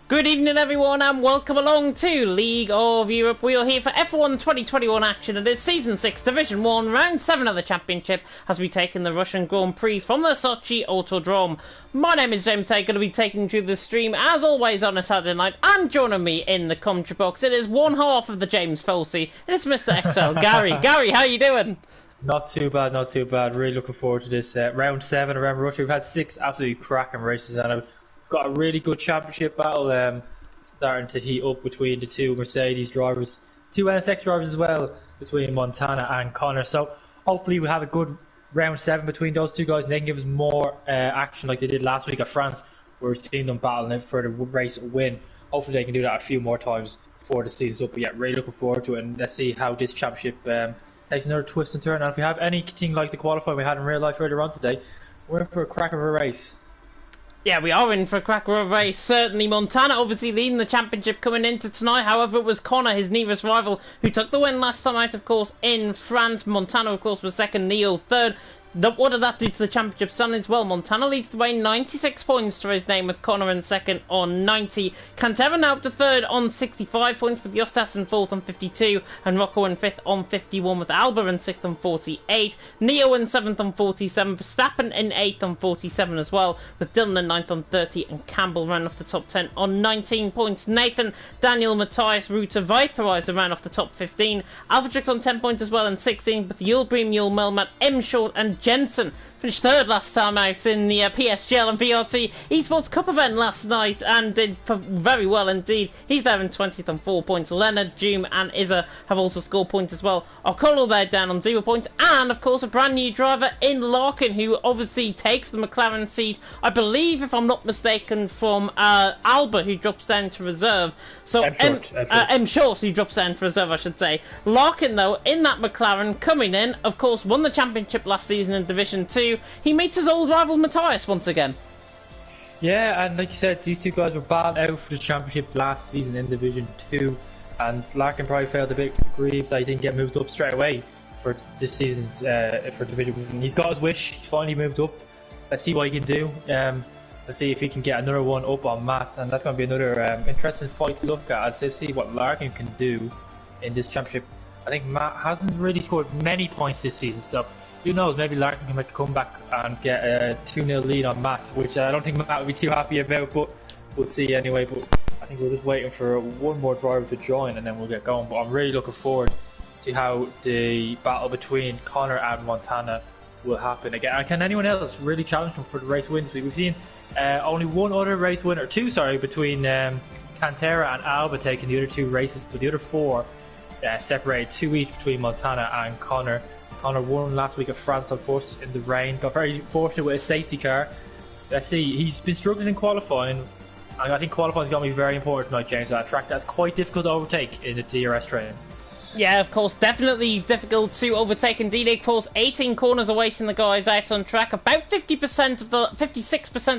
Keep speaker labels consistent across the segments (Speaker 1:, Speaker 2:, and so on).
Speaker 1: Good evening everyone and welcome along to League of Europe. We are here for F1 2021 action and it's Season 6 Division 1 Round 7 of the Championship as we take in the Russian Grand Prix from the Sochi Autodrome. My name is James Hay, going to be taking you through the stream as always on a Saturday night, and joining me in the commentary box it is one half of the James Folsey and it's Mr. XL Gary. Gary, how you doing?
Speaker 2: Not too bad, not too bad. Really looking forward to this Round 7 around Russia. We've had 6 absolutely cracking races and we've got a really good championship battle starting to heat up between the two Mercedes drivers, two NSX drivers as well, between Montana and Connor. So hopefully we'll have a good Round 7 between those two guys and they can give us more action like they did last week at France, where we've seen them battling for the race win. Hopefully they can do that a few more times before the season's up. But yeah, really looking forward to it, and let's see how this championship takes another twist and turn. And if we have anything like the qualifying we had in real life earlier on today, we're in for a crack of a race.
Speaker 1: Yeah, we are in for a cracker of a race. Certainly Montana obviously leading the championship coming into tonight. However, it was Connor, his nearest rival, who took the win last time out, of course, in France. Montana, of course, was second, Neo third. What did that do to the championship standings? Well, Montana leads the way, 96 points to his name, with Connor in second on 90. Cantera now up to third on 65 points, with Justas in fourth on 52, and Rocco in fifth on 51, with Alba in sixth on 48, Neo in seventh on 47, Verstappen in eighth on 47 as well, with Dylan in ninth on 30, and Campbell ran off the top 10 on 19 points. Nathan, Daniel, Matthias, Ruta, Viperizer ran off the top 15, Alvatrix on 10 points as well in 16, with Yulbrim, Yul Melmat, M Short, and Jensen finished third last time out in the PSGL and VRT Esports Cup event last night and did very well indeed. He's there in 20th on 4 points. Leonard, Doom and Izza have also scored points as well. Ocolo there down on 0 points, and of course a brand new driver in Larkin, who obviously takes the McLaren seat, I believe if I'm not mistaken, from Alba, who drops down to reserve. So M Short, who drops down to reserve I should say. Larkin though in that McLaren coming in, of course won the championship last season in Division 2. He meets his old rival Matthias once again.
Speaker 2: Yeah, and like you said, these two guys were bad out for the championship last season in Division 2, and Larkin probably felt a bit grieved that he didn't get moved up straight away for this season for Division 1. He's got his wish, he's finally moved up. Let's see what he can do. Let's see if he can get another one up on Matt, and that's going to be another interesting fight to look at. Let's see what Larkin can do in this championship. I think Matt hasn't really scored many points this season, so who knows, maybe Larkin can make a comeback and get a 2-0 lead on Matt, which I don't think Matt would be too happy about, but we'll see anyway. But I think we're just waiting for one more driver to join and then we'll get going. But I'm really looking forward to how the battle between Connor and Montana will happen again. And can anyone else really challenge them for the race wins? We've seen only one other race winner, between Cantera and Alba taking the other two races, but the other four separated 2 each between Montana and Connor. Connor won last week at France on foot in the rain, got very fortunate with a safety car. Let's see, he's been struggling in qualifying, and I think qualifying is going to be very important tonight, James, at a track that's quite difficult to overtake in the DRS train.
Speaker 1: Yeah, of course, definitely difficult to overtake indeed. Of course, 18 corners awaiting the guys out on track. About 56% of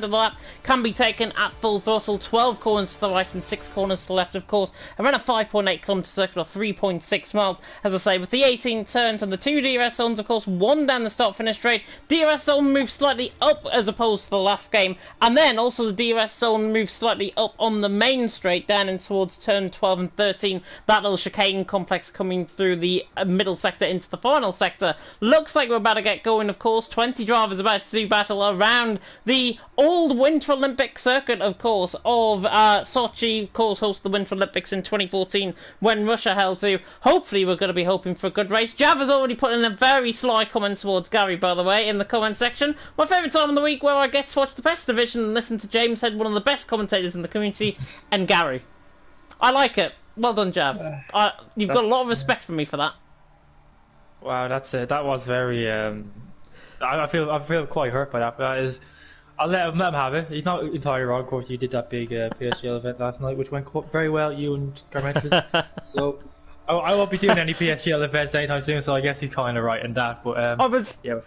Speaker 1: the lap can be taken at full throttle. 12 corners to the right and 6 corners to the left, of course. Around a 5.8 kilometre circuit or 3.6 miles. As I say, with the 18 turns and the 2 DRS zones, of course, one down the start-finish straight. DRS zone moves slightly up as opposed to the last game. And then also the DRS zone moves slightly up on the main straight down in towards turn 12 and 13. That little chicane complex coming through the middle sector into the final sector. Looks like we're about to get going, of course. 20 drivers about to do battle around the old Winter Olympic circuit, of course, of Sochi, of course, hosted the Winter Olympics in 2014 when Russia held to. Hopefully we're going to be hoping for a good race. Jav has already put in a very sly comment towards Gary, by the way, in the comment section. My favourite time of the week where I get to watch the best division and listen to James Head, one of the best commentators in the community, and Gary. I like it. Well done, Jav. You've got a lot of respect from me for that.
Speaker 2: Wow, that's it. That was very. I feel quite hurt by that. But that is, I'll let him have it. He's not entirely wrong. Of course, you did that big PSGL event last night, which went very well. You and Garmentis. So I won't be doing any PSGL events anytime soon. So I guess he's kind of right in that. But yeah.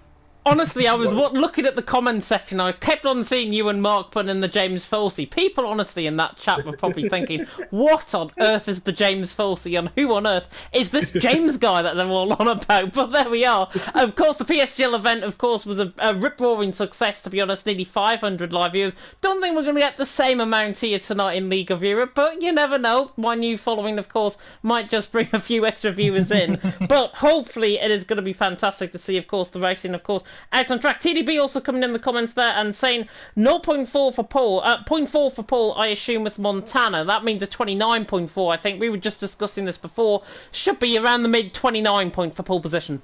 Speaker 1: Honestly, I was looking at the comments section. I kept on seeing you and Mark putting in the James Folsey. People, honestly, in that chat were probably thinking, what on earth is the James Folsey, and who on earth is this James guy that they're all on about? But there we are. Of course, the PSGL event, of course, was a rip-roaring success, to be honest. Nearly 500 live viewers. Don't think we're going to get the same amount here tonight in League of Europe, but you never know. My new following, of course, might just bring a few extra viewers in. But hopefully it is going to be fantastic to see, of course, the racing, of course, out on track. TDB also coming in the comments there and saying 0.4 for Paul. 0.4 for Paul, I assume, with Montana. That means a 29.4. I think we were just discussing this before. Should be around the mid 29 point for pole position.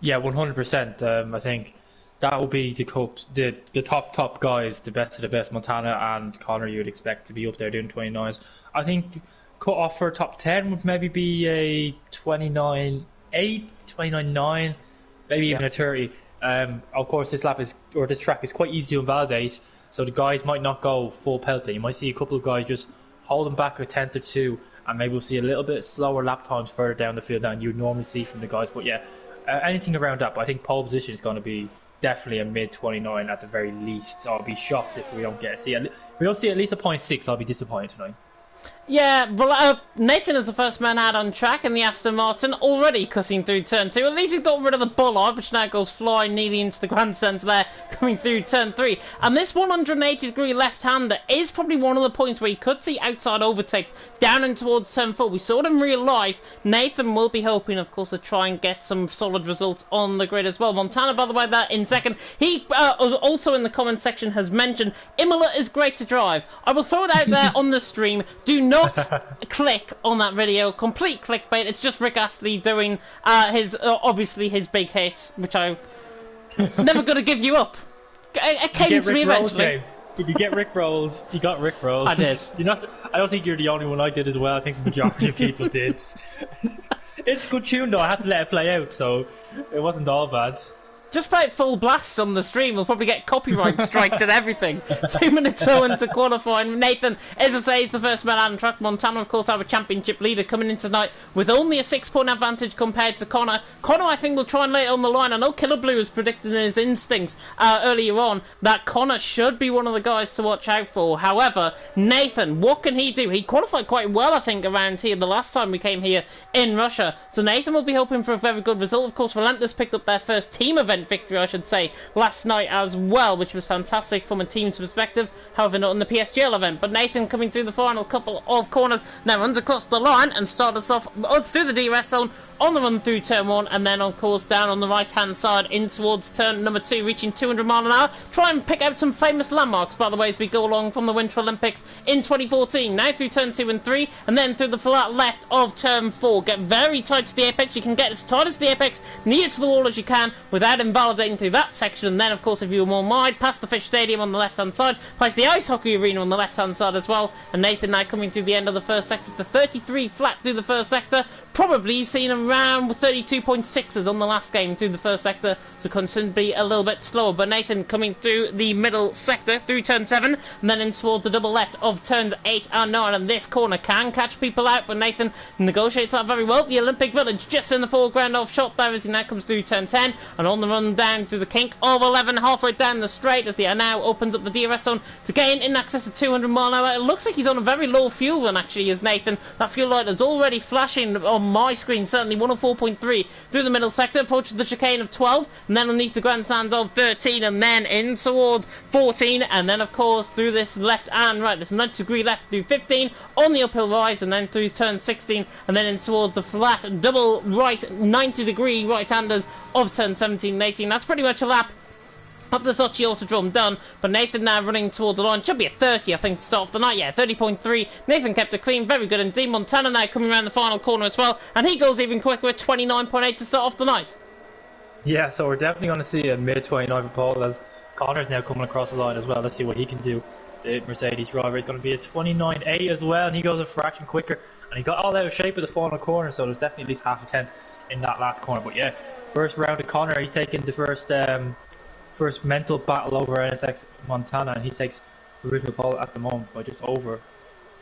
Speaker 2: Yeah, 100%. I think that will be the top guys, the best of the best. Montana and Connor, you would expect to be up there doing 29s. I think cut off for top 10 would maybe be a 29.8, 29.9, maybe even a 30. Of course, this track is quite easy to invalidate, so the guys might not go full pelting. You might see a couple of guys just holding back a tenth or two, and maybe we'll see a little bit slower lap times further down the field than you'd normally see from the guys. But yeah, anything around that. But I think pole position is going to be definitely a mid 29 at the very least. So I'll be shocked if we don't see at least a 0.6. I'll be disappointed tonight.
Speaker 1: Yeah, well, Nathan is the first man out on track in the Aston Martin, already cutting through turn 2. At least he's got rid of the bollard, which now goes flying nearly into the grandstands there, coming through turn 3. And this 180-degree left-hander is probably one of the points where you could see outside overtakes down and towards turn 4. We saw it in real life. Nathan will be hoping, of course, to try and get some solid results on the grid as well. Montana, by the way, that in second. He was also in the comment section has mentioned Imola is great to drive. I will throw it out there on the stream. Do not click on that video. Complete clickbait. It's just Rick Astley doing obviously his big hit, which I'm never going to give you up. It came to me eventually.
Speaker 2: Did you get Rick rolled? You got Rick rolled.
Speaker 1: I did.
Speaker 2: I don't think you're the only one. I did as well. I think the majority of people did. It's a good tune though. I had to let it play out, so it wasn't all bad.
Speaker 1: Just play it full blast on the stream. We'll probably get copyright striked and everything. 2 minutes though into qualifying. Nathan, as I say, is the first man out on track. Montana, of course, our championship leader, coming in tonight with only a 6-point advantage compared to Connor. Connor, I think, will try and lay it on the line. I know Killer Blue was predicting in his instincts earlier on that Connor should be one of the guys to watch out for. However, Nathan, what can he do? He qualified quite well, I think, around here the last time we came here in Russia. So Nathan will be hoping for a very good result. Of course, Relentless picked up their first team event victory, I should say, last night as well, which was fantastic from a team's perspective. However, not in the PSGL event. But Nathan coming through the final couple of corners now runs across the line and starts us off through the DRS zone on the run through turn 1, and then of course down on the right hand side in towards turn number 2, reaching 200 miles an hour. Try and pick out some famous landmarks, by the way, as we go along from the Winter Olympics in 2014. Now through turn 2 and 3, and then through the flat left of turn 4. Get very tight to the apex. You can get as tight as the apex, near to the wall as you can, without invalidating through that section. And then of course, if you were more wide, past the Fish Stadium on the left hand side, past the Ice Hockey Arena on the left hand side as well. And Nathan now coming through the end of the first sector, the 33 flat through the first sector. Probably seen around 32.6s on the last game through the first sector, so continue to be a little bit slower. But Nathan coming through the middle sector through turn 7, and then in towards the double left of turns 8 and 9. And this corner can catch people out, but Nathan negotiates that very well. The Olympic Village just in the foreground of shot there as he now comes through turn 10, and on the run down through the kink of 11, halfway down the straight as he now opens up the DRS zone to gain in excess of 200 miles an hour. It looks like he's on a very low fuel run actually, as Nathan. That fuel light is already flashing on my screen, certainly 104.3 through the middle sector, approaches the chicane of 12, and then underneath the grandstands of 13, and then in towards 14, and then of course through this left and right, this 90-degree left through 15 on the uphill rise, and then through turn 16, and then in towards the flat double right 90-degree right-handers of turn 17 and 18. That's pretty much a lap of the Sochi Autodrome done, but Nathan now running towards the line. Should be a 30, I think, to start off the night. Yeah, 30.3. Nathan kept it clean. Very good indeed. Montana now coming around the final corner as well, and he goes even quicker at 29.8 to start off the night.
Speaker 2: Yeah, so we're definitely going to see a mid-29 for Paul, as Connor's now coming across the line as well. Let's see what he can do. The Mercedes driver is going to be a 29.8 as well, and he goes a fraction quicker. and he got all out of shape at the final corner, so there's definitely at least half a tenth in that last corner. But yeah, first round of Connor, he's taking the first mental battle over NSX Montana, and he takes provisional pole at the moment by just over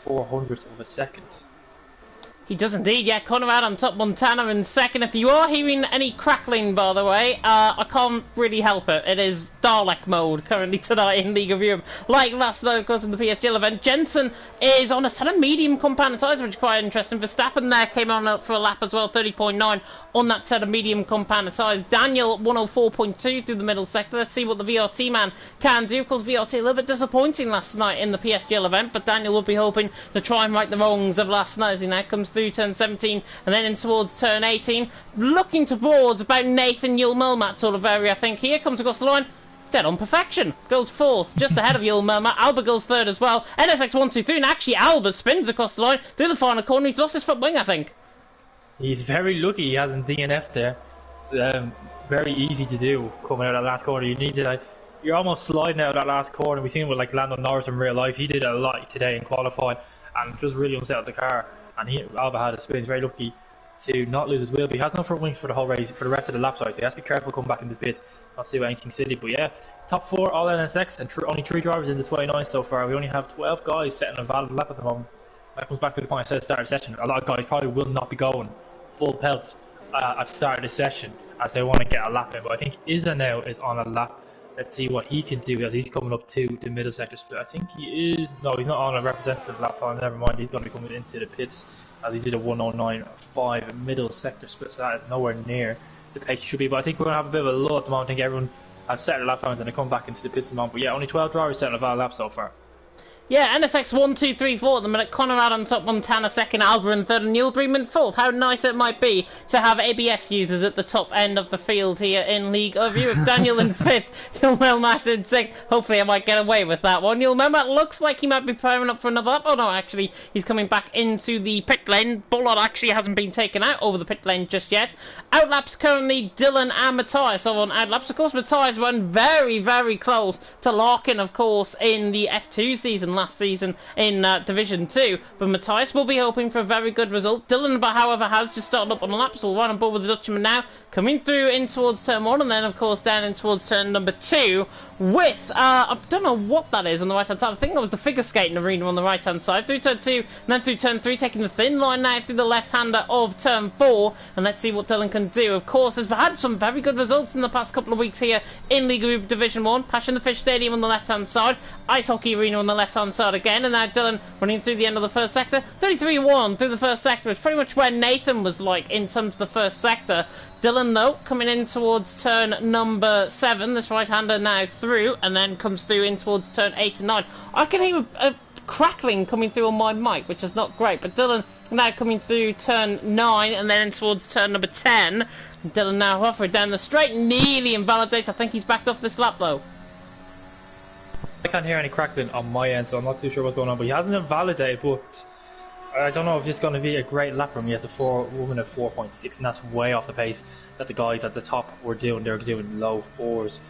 Speaker 2: 400ths of a second.
Speaker 1: He does indeed, yeah. Conrad on top, Montana in second. If you are hearing any crackling, by the way, I can't really help it. It is Dalek mode currently tonight in League of Europe. Like last night, of course, in the PSGL event. Jensen is on a set of medium compound tyres, which is quite interesting. Verstappen there came on for a lap as well, 30.9 on that set of medium compound tyres. Daniel, 104.2 through the middle sector. Let's see what the VRT man can do. Of course, VRT a little bit disappointing last night in the PSGL event, but Daniel will be hoping to try and right the wrongs of last night as he now comes through turn 17 and then in towards turn 18, looking towards about Nathan Yul-Melmat sort of area. I think here comes across the line, dead on perfection, goes fourth, just ahead of Yul-Melmat. Alba goes third as well. NSX 123, and actually Alba spins across the line through the final corner. He's lost his front wing, I think.
Speaker 2: He's very lucky he hasn't DNF'd there. It's very easy to do coming out of that last corner. You need to you're almost sliding out of that last corner. We've seen it with like Lando Norris in real life. He did it a lot today in qualifying and just really unsettled the car. And Alba had a spin. He's very lucky to not lose his wheel, but he has no front wings for the whole race, for the rest of the lap, so he has to be careful coming back into the pits, not to do anything silly. But yeah, top 4 all NSX, and only 3 drivers in the 29 so far. We only have 12 guys setting a valid lap at the moment. That comes back to the point I said at the start of the session. A lot of guys probably will not be going full pelt at the start of the session as they want to get a lap in, but I think Izza now is on a lap. Let's see what he can do as he's coming up to the middle sector split. I think he is. No, he's not on a representative lap time. Never mind. He's going to be coming into the pits as he did a 109.5 middle sector split. So that is nowhere near the pace it should be. But I think we're going to have a bit of a lull at the moment. I think everyone has set their lap times and they come back into the pits at the moment. But yeah, only 12 drivers setting a valid lap so far.
Speaker 1: Yeah, NSX 1, 2, 3, 4 at the minute. Conrad on top, Montana second, Alba in third, and Neil Dream in fourth. How nice it might be to have ABS users at the top end of the field here in League of Europe. Daniel in fifth, Yul-Melmat in sixth. Hopefully I might get away with that one. Yul-Melmat looks like he might be powering up for another lap. Oh no, actually, he's coming back into the pit lane. Bullard actually hasn't been taken out over the pit lane just yet. Outlaps currently Dylan and Matthias are on outlaps. Of course, Matthias went very, very close to Larkin, of course, in the F2 season last season in Division 2, but Matthias will be hoping for a very good result. Dylan, however, has just started up on the lap, so we'll run on board with the Dutchman now, coming through in towards turn 1 and then of course down in towards turn number 2 with, I don't know what that is on the right hand side. I think that was the figure skating arena on the right hand side. Through turn 2 and then through turn 3, taking the thin line now through the left hander of turn 4, and let's see what Dylan can do. Of course, has had some very good results in the past couple of weeks here in League of Division 1. Passion the Fish Stadium on the left hand side, Ice Hockey Arena on the left hand side again, and now Dylan running through the end of the first sector. 33-1 through the first sector. It's pretty much where Nathan was like in terms of the first sector. Dylan, though, coming in towards turn number 7, this right-hander now through, and then comes through in towards turn 8 and 9. I can hear a crackling coming through on my mic, which is not great, but Dylan now coming through turn 9, and then in towards turn number 10. Dylan now halfway down the straight, nearly invalidates. I think he's backed off this lap, though.
Speaker 2: I can't hear any crackling on my end, so I'm not too sure what's going on, but he hasn't invalidated, but I don't know if it's going to be a great lap for him. He has a 4-woman at 4.6, and that's way off the pace that the guys at the top were doing. They're doing low 4s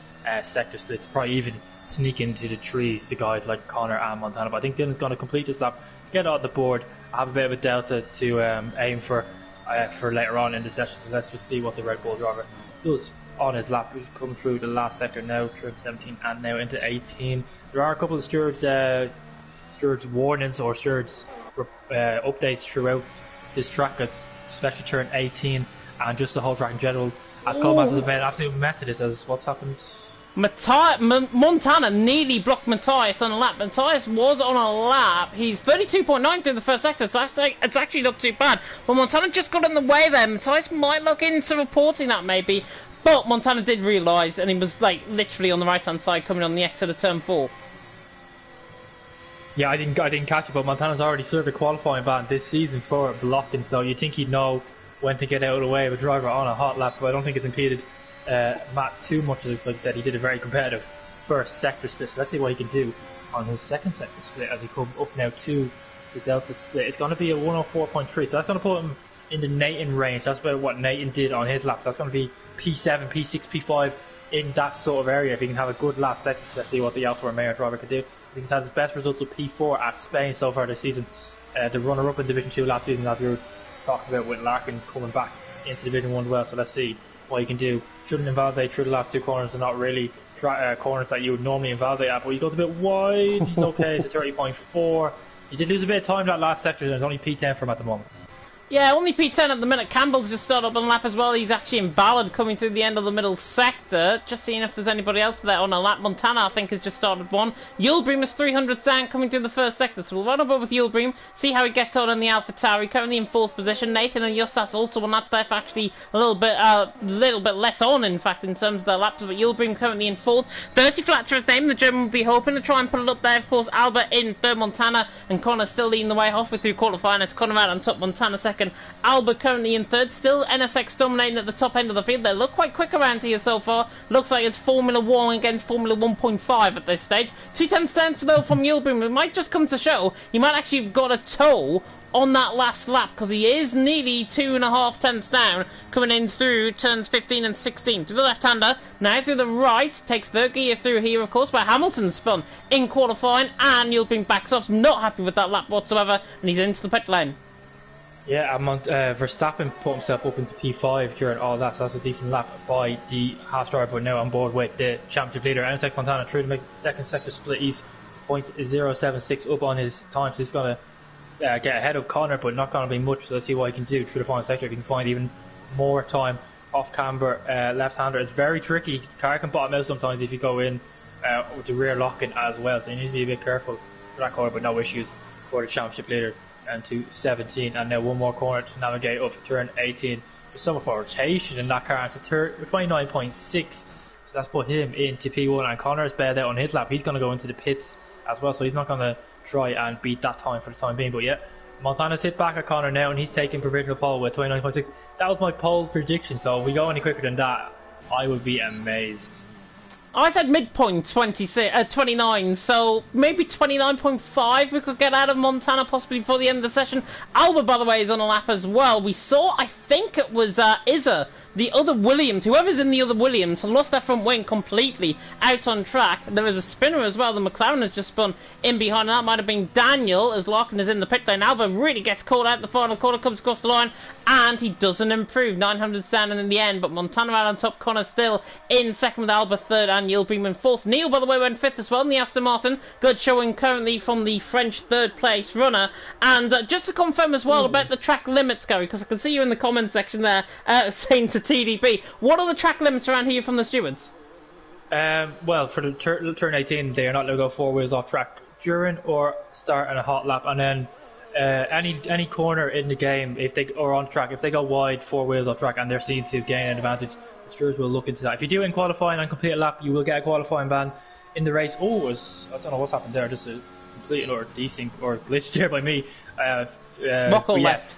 Speaker 2: sector splits, probably even sneak into the trees to guys like Connor and Montana. But I think Dylan's going to complete this lap, get on the board, have a bit of a delta to aim for later on in the session. So let's just see what the Red Bull driver does on his lap. We've come through the last sector now, through 17 and now into 18. There are a couple of stewards warnings or stewards updates throughout this track, especially turn 18 and just the whole track in general. As Coleman has been an absolute mess of this, as what's happened.
Speaker 1: Montana nearly blocked Matthias on a lap. Matthias was on a lap. He's 32.9 through the first sector, so it's actually not too bad. But Montana just got in the way there. Matthias might look into reporting that maybe, but Montana did realise, and he was like literally on the right hand side coming on the exit of turn 4.
Speaker 2: Yeah, I didn't catch it, but Montana's already served a qualifying ban this season for blocking, so you'd think he'd know when to get out of the way of a driver on a hot lap, but I don't think it's impeded Matt too much. Like I said, he did a very competitive first sector split, so let's see what he can do on his second sector split as he comes up now to the Delta split. It's going to be a 104.3, so that's going to put him in the Nathan range. That's about what Nathan did on his lap. That's going to be P7, P6, P5 in that sort of area. If he can have a good last sector, let's see what the Alfa Romeo driver can do. He's had his best result of P4 at Spain so far this season the runner-up in Division 2 last season, as we were talking about with Larkin coming back into Division 1 as well. So let's see what he can do. Shouldn't invalidate through the last two corners. They're not really corners that you would normally invalidate at, but he goes a bit wide. He's okay. It's a 30.4. He did lose a bit of time in that last sector. There's only P10 for him at the moment.
Speaker 1: Yeah, only P10 at the minute. Campbell's just started up on a lap as well. He's actually in Ballard coming through the end of the middle sector. Just seeing if there's anybody else there on a lap. Montana, I think, has just started one. Yulbream is 300 down coming through the first sector. So we'll run over with Yulbream, see how he gets on in the AlphaTauri. Currently in fourth position. Nathan and Justas also on laps left, actually a little bit less on, in fact, in terms of their laps. But Yulbream currently in fourth. 30 flat to his name. The German will be hoping to try and put it up there. Of course, Albert in third, Montana and Connor still leading the way halfway through qualifying. It's Connor out on top, Montana second. Albert currently in third, still NSX dominating at the top end of the field. They look quite quick around here so far. Looks like it's Formula 1 against Formula 1.5 at this stage. 2 tenths though from Yulbream. It might just come to show he might actually have got a toe on that last lap, because he is nearly 2.5 tenths down coming in through turns 15 and 16. Through the left-hander, now through the right, takes third gear through here, of course, where Hamilton spun in qualifying, and Yulbream backs off. Not happy with that lap whatsoever, and he's into the pit lane.
Speaker 2: Yeah, Verstappen put himself up into P5 during all that, so that's a decent lap by the half driver, but now on board with the championship leader, NSX Montana, through to make second sector split. He's 0.076 up on his time, so he's going to get ahead of Connor, but not going to be much, so let's see what he can do through the final sector. If he can find even more time off camber left-hander. It's very tricky. The car can bottom out sometimes if you go in with the rear lock-in as well, so you need to be a bit careful for that corner, but no issues for the championship leader. And to 17, and now one more corner to navigate up to turn 18. There's so much more rotation in that car into 29.6, so that's put him into P1, and Connor's bailed out on his lap. He's going to go into the pits as well, so he's not going to try and beat that time for the time being. But yeah, Montana's hit back at Connor now, and he's taking provisional pole with 29.6. That was my pole prediction, so if we go any quicker than that, I would be amazed.
Speaker 1: I said midpoint 29, so maybe 29.5 we could get out of Montana possibly before the end of the session. Albert, by the way, is on a lap as well. We saw, I think it was Izza, the other Williams, whoever's in the other Williams, has lost their front wing completely out on track. There is a spinner as well. The McLaren has just spun in behind. That might have been Daniel, as Larkin is in the pit lane. Albert really gets caught out the final corner, comes across the line, and he doesn't improve. 900 down in the end, but Montana out on top. Connor still in second with Albert third, and Yulbream in fourth. Neil, by the way, went fifth as well in the Aston Martin. Good showing currently from the French third place runner. And just to confirm as well about the track limits, Gary, because I can see you in the comment section there saying to TDP, what are the track limits around here from the stewards?
Speaker 2: Well, for the turn 18, they are not allowed to go four wheels off track during or start on a hot lap, and then any corner in the game, if they or on track, if they go wide, four wheels off track, and they're seen to gain an advantage, the stewards will look into that. If you do in qualifying and complete a lap, you will get a qualifying ban in the race. Oh, I don't know what's happened there. Just a complete or desync or glitch there by me.
Speaker 1: Rocco left.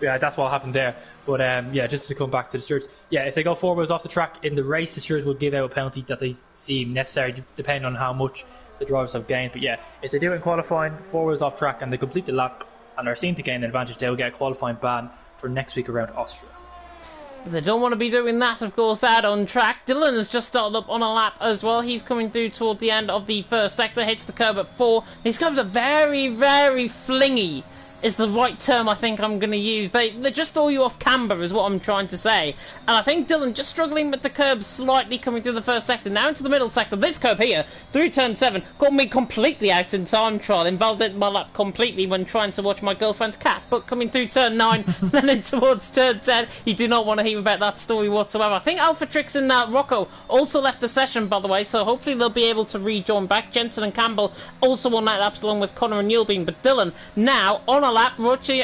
Speaker 2: Yeah, that's what happened there. But yeah, just to come back to the stewards, yeah, if they go four wheels off the track in the race, the stewards will give out a penalty that they seem necessary, depending on how much the drivers have gained. But yeah, if they do it in qualifying, four wheels off track, and they complete the lap and are seen to gain an advantage, they'll get a qualifying ban for next week around Austria.
Speaker 1: They don't want to be doing that, of course, out on track. Dylan has just started up on a lap as well. He's coming through toward the end of the first sector, hits the curb at 4. These curbs are very, very flingy, is the right term I think I'm going to use. They just throw you off camber is what I'm trying to say. And I think Dylan just struggling with the curb slightly coming through the first sector. Now into the middle sector. This curb here, through turn 7, got me completely out in time trial. Invalidated my lap completely when trying to watch my girlfriend's cat. But coming through turn 9, then in towards turn 10, you do not want to hear about that story whatsoever. I think Alpha Trix and Rocco also left the session, by the way, so hopefully they'll be able to rejoin back. Jensen and Campbell also on that laps along with Connor and Yulbream. But Dylan now on a lap,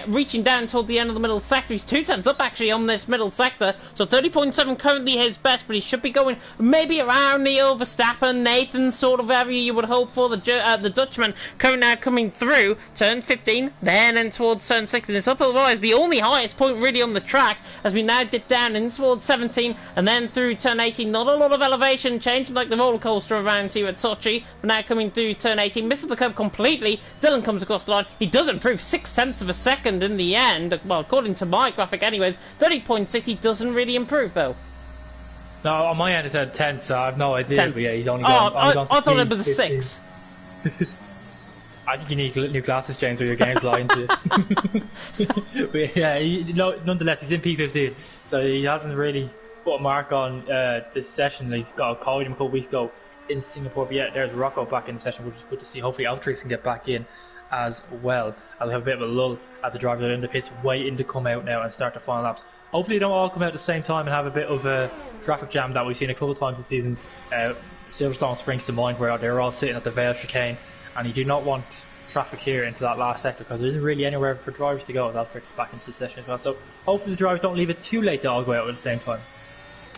Speaker 1: reaching down toward the end of the middle sector. He's 2 tenths up actually on this middle sector, so 30.7 currently his best, but he should be going maybe around Neil Verstappen, Nathan sort of area you would hope for. The Dutchman now coming through turn 15, then in towards turn 16. This uphill rise, the only highest point really on the track, as we now dip down in towards 17 and then through turn 18. Not a lot of elevation change like the roller coaster around here at Sochi, but now coming through turn 18, misses the curve completely. Dylan comes across the line. He does improve 6 tenths of a second in the end, well, according to my graphic anyways. 30.6, he doesn't really improve though.
Speaker 2: No, on my end it said 10, so I have no idea.
Speaker 1: 10.
Speaker 2: But yeah, he's only
Speaker 1: gone.
Speaker 2: I
Speaker 1: thought it was a 6.
Speaker 2: I think you need new glasses, James, or your game's lying to you. But yeah, nonetheless, he's in P15, so he hasn't really put a mark on this session. He's got a podium a couple weeks ago in Singapore, but yeah, there's Rocco back in the session, which is good to see. Hopefully Altrix can get back in as well, as we have a bit of a lull as the drivers are in the pits waiting to come out now and start the final laps. Hopefully they don't all come out at the same time and have a bit of a traffic jam that we've seen a couple of times this season. Silverstone springs to mind where they're all sitting at the Vale chicane, and you do not want traffic here into that last sector because there isn't really anywhere for drivers to go as Altrix is back into the session as well. So hopefully the drivers don't leave it too late to all go out at the same time.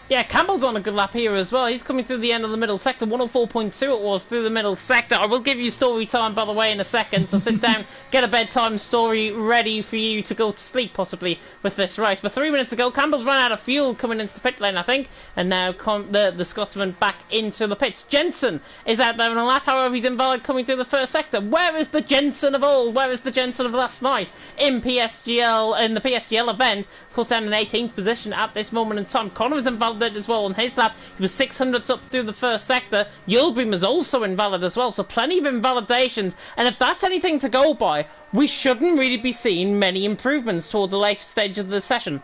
Speaker 1: Yeah, Campbell's on a good lap here as well. He's coming through the end of the middle sector. 104.2 it was through the middle sector. I will give you story time, by the way, in a second. So sit down, get a bedtime story ready for you to go to sleep, possibly, with this race. But 3 minutes ago, Campbell's run out of fuel coming into the pit lane, I think. And now the Scotsman back into the pits. Jensen is out there on a lap. However, he's invalid coming through the first sector. Where is the Jensen of old? Where is the Jensen of last night? In the PSGL event, of course, down in 18th position at this moment in time. Connor was invalid as well on his lap. He was 600 up through the first sector. Yildirim is also invalid as well, so plenty of invalidations. And if that's anything to go by, we shouldn't really be seeing many improvements toward the later stage of the session.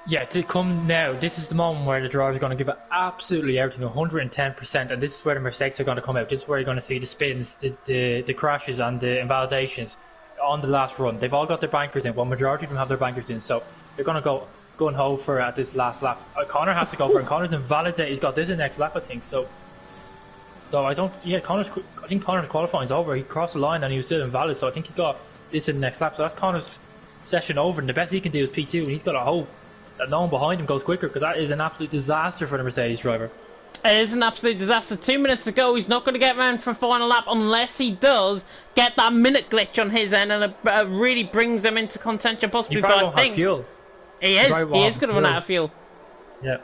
Speaker 2: Yeah, to come now, this is the moment where the drivers are going to give it absolutely everything, 110%, and this is where the mistakes are going to come out. This is where you're going to see the spins, the crashes and the invalidations on the last run. They've all got their bankers in. Well, majority of them have their bankers in, so they're going to go gun-ho for at this last lap. Connor has to go for it, and Connor's invalidated. He's got this in next lap, I think, so I think Connor's qualifying's over. He crossed the line and he was still invalid, so I think he got this in the next lap. So that's Connor's session over, and the best he can do is P2, and he's got to hope that no one behind him goes quicker, because that is an absolute disaster for the Mercedes driver.
Speaker 1: It is an absolute disaster. 2 minutes to go. He's not going to get round for a final lap unless he does get that minute glitch on his end, and it really brings him into contention possibly.
Speaker 2: He probably
Speaker 1: but
Speaker 2: won't
Speaker 1: I think
Speaker 2: have fuel.
Speaker 1: He is going to run out of fuel.
Speaker 2: Yeah.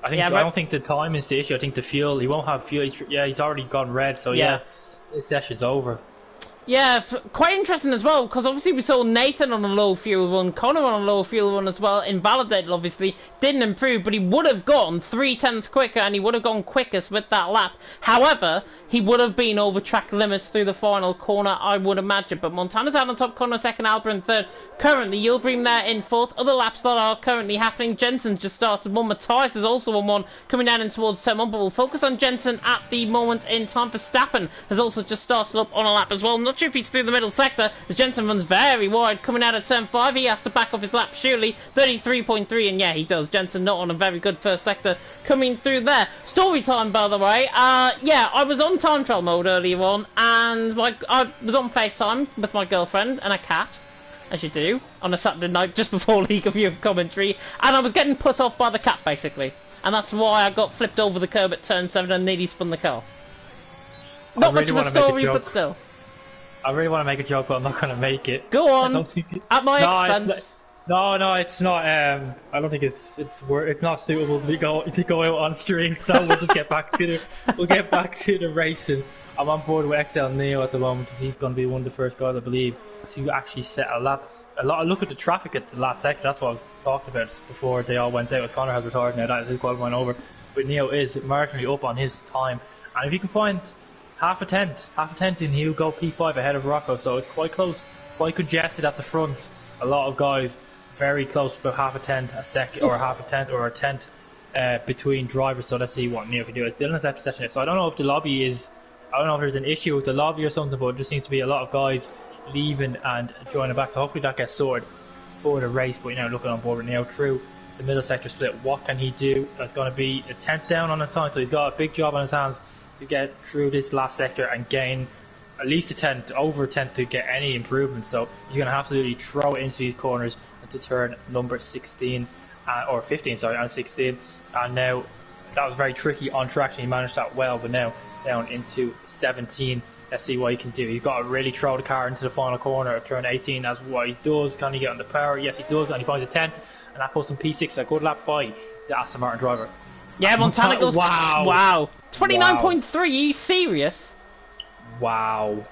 Speaker 2: I don't think the time is the issue. I think the fuel. He won't have fuel. He's already gone red, so yeah, this session's over.
Speaker 1: Yeah, quite interesting as well, because obviously we saw Nathan on a low fuel run, Connor on a low fuel run as well, invalidated obviously, didn't improve, but he would have gone 3/10 quicker, and he would have gone quickest with that lap. However, he would have been over track limits through the final corner, I would imagine. But Montana's out on top, Connor second, Albert in third. Currently, Yildirim there in fourth. Other laps that are currently happening. Jensen's just started one. Matthias is also on one, coming down in towards turn one. But we'll focus on Jensen at the moment in time. Verstappen has also just started up on a lap as well. I'm not sure if he's through the middle sector, as Jensen runs very wide, coming out of turn 5. He has to back off his lap, surely. 33.3, and yeah, he does. Jensen not on a very good first sector coming through there. Story time, by the way. Yeah, I was on time trial mode earlier on, and I was on FaceTime with my girlfriend and a cat, as you do, on a Saturday night just before League of View commentary, and I was getting put off by the cat, basically. And that's why I got flipped over the curb at turn 7 and nearly spun the car. Not much of a story, but still.
Speaker 2: I really want to make a joke, but I'm not going to make it.
Speaker 1: Go on, at my expense.
Speaker 2: No, it's not. I don't think it's not suitable to go out on stream. So we'll just get back to the racing. I'm on board with XL Neo at the moment because he's going to be one of the first guys, I believe, to actually set a lap. Look at the traffic at the last sector. That's what I was talking about before they all went out. As Connor has retired now, that his qualifying over. But Neo is marginally up on his time, and if you can find half a tenth in, he'll go P5 ahead of Rocco. So it's quite close, quite congested at the front. A lot of guys very close, about half a tenth a second, or half a tenth or a tenth between drivers. So let's see what Neo can do. Dylan has left the session, so I don't know if the lobby is. I don't know if there's an issue with the lobby or something, but it just seems to be a lot of guys leaving and joining back. So hopefully that gets sorted for the race. But looking on board with Neo through the middle sector split, what can he do? That's going to be a tenth down on his time, so he's got a big job on his hands to get through this last sector and gain at least a tenth, over a tenth, to get any improvement. So he's going to absolutely throw it into these corners into turn number 16 or 15, sorry, and 16. And now that was very tricky on traction. He managed that well, but now down into 17. Let's see what he can do. You've got to really throw the car into the final corner of turn 18. That's what he does. Can he get on the power? Yes, he does, and he finds a 10th, and that puts him P6. A good lap by the Aston Martin driver.
Speaker 1: Yeah, Montana goes.
Speaker 2: Wow.
Speaker 1: Wow. 29.3. Are you serious?
Speaker 2: Wow.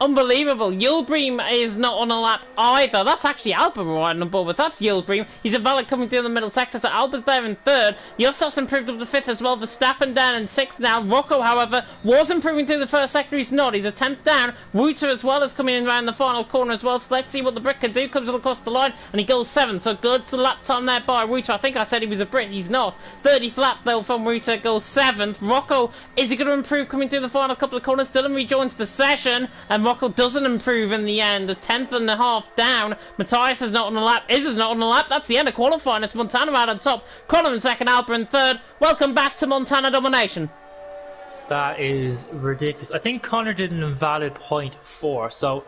Speaker 1: Unbelievable. Yildirim is not on a lap either. That's actually Alba riding on board, but that's Yildirim. He's a Valid coming through the middle sector, so Alba's there in third. Justas improved up to fifth as well. Verstappen down in sixth now. Rocco, however, was improving through the first sector. He's not. He's a 10th down. Reuter as well is coming in around the final corner as well. So let's see what the Brit can do. Comes across the line, and he goes 7th. So good to lap time there by Reuter. I think I said he was a Brit. He's not. 30th lap, though, from Reuter. Goes 7th. Rocco, is he going to improve coming through the final couple of corners? Dylan rejoins the session, and Rocco doesn't improve in the end. A 10th and a half down. Matthias is not on the lap. Is not on the lap. That's the end of qualifying. It's Montana out on top. Connor in second. Alba in third. Welcome back to Montana domination.
Speaker 2: That is ridiculous. I think Connor did an invalid .4, so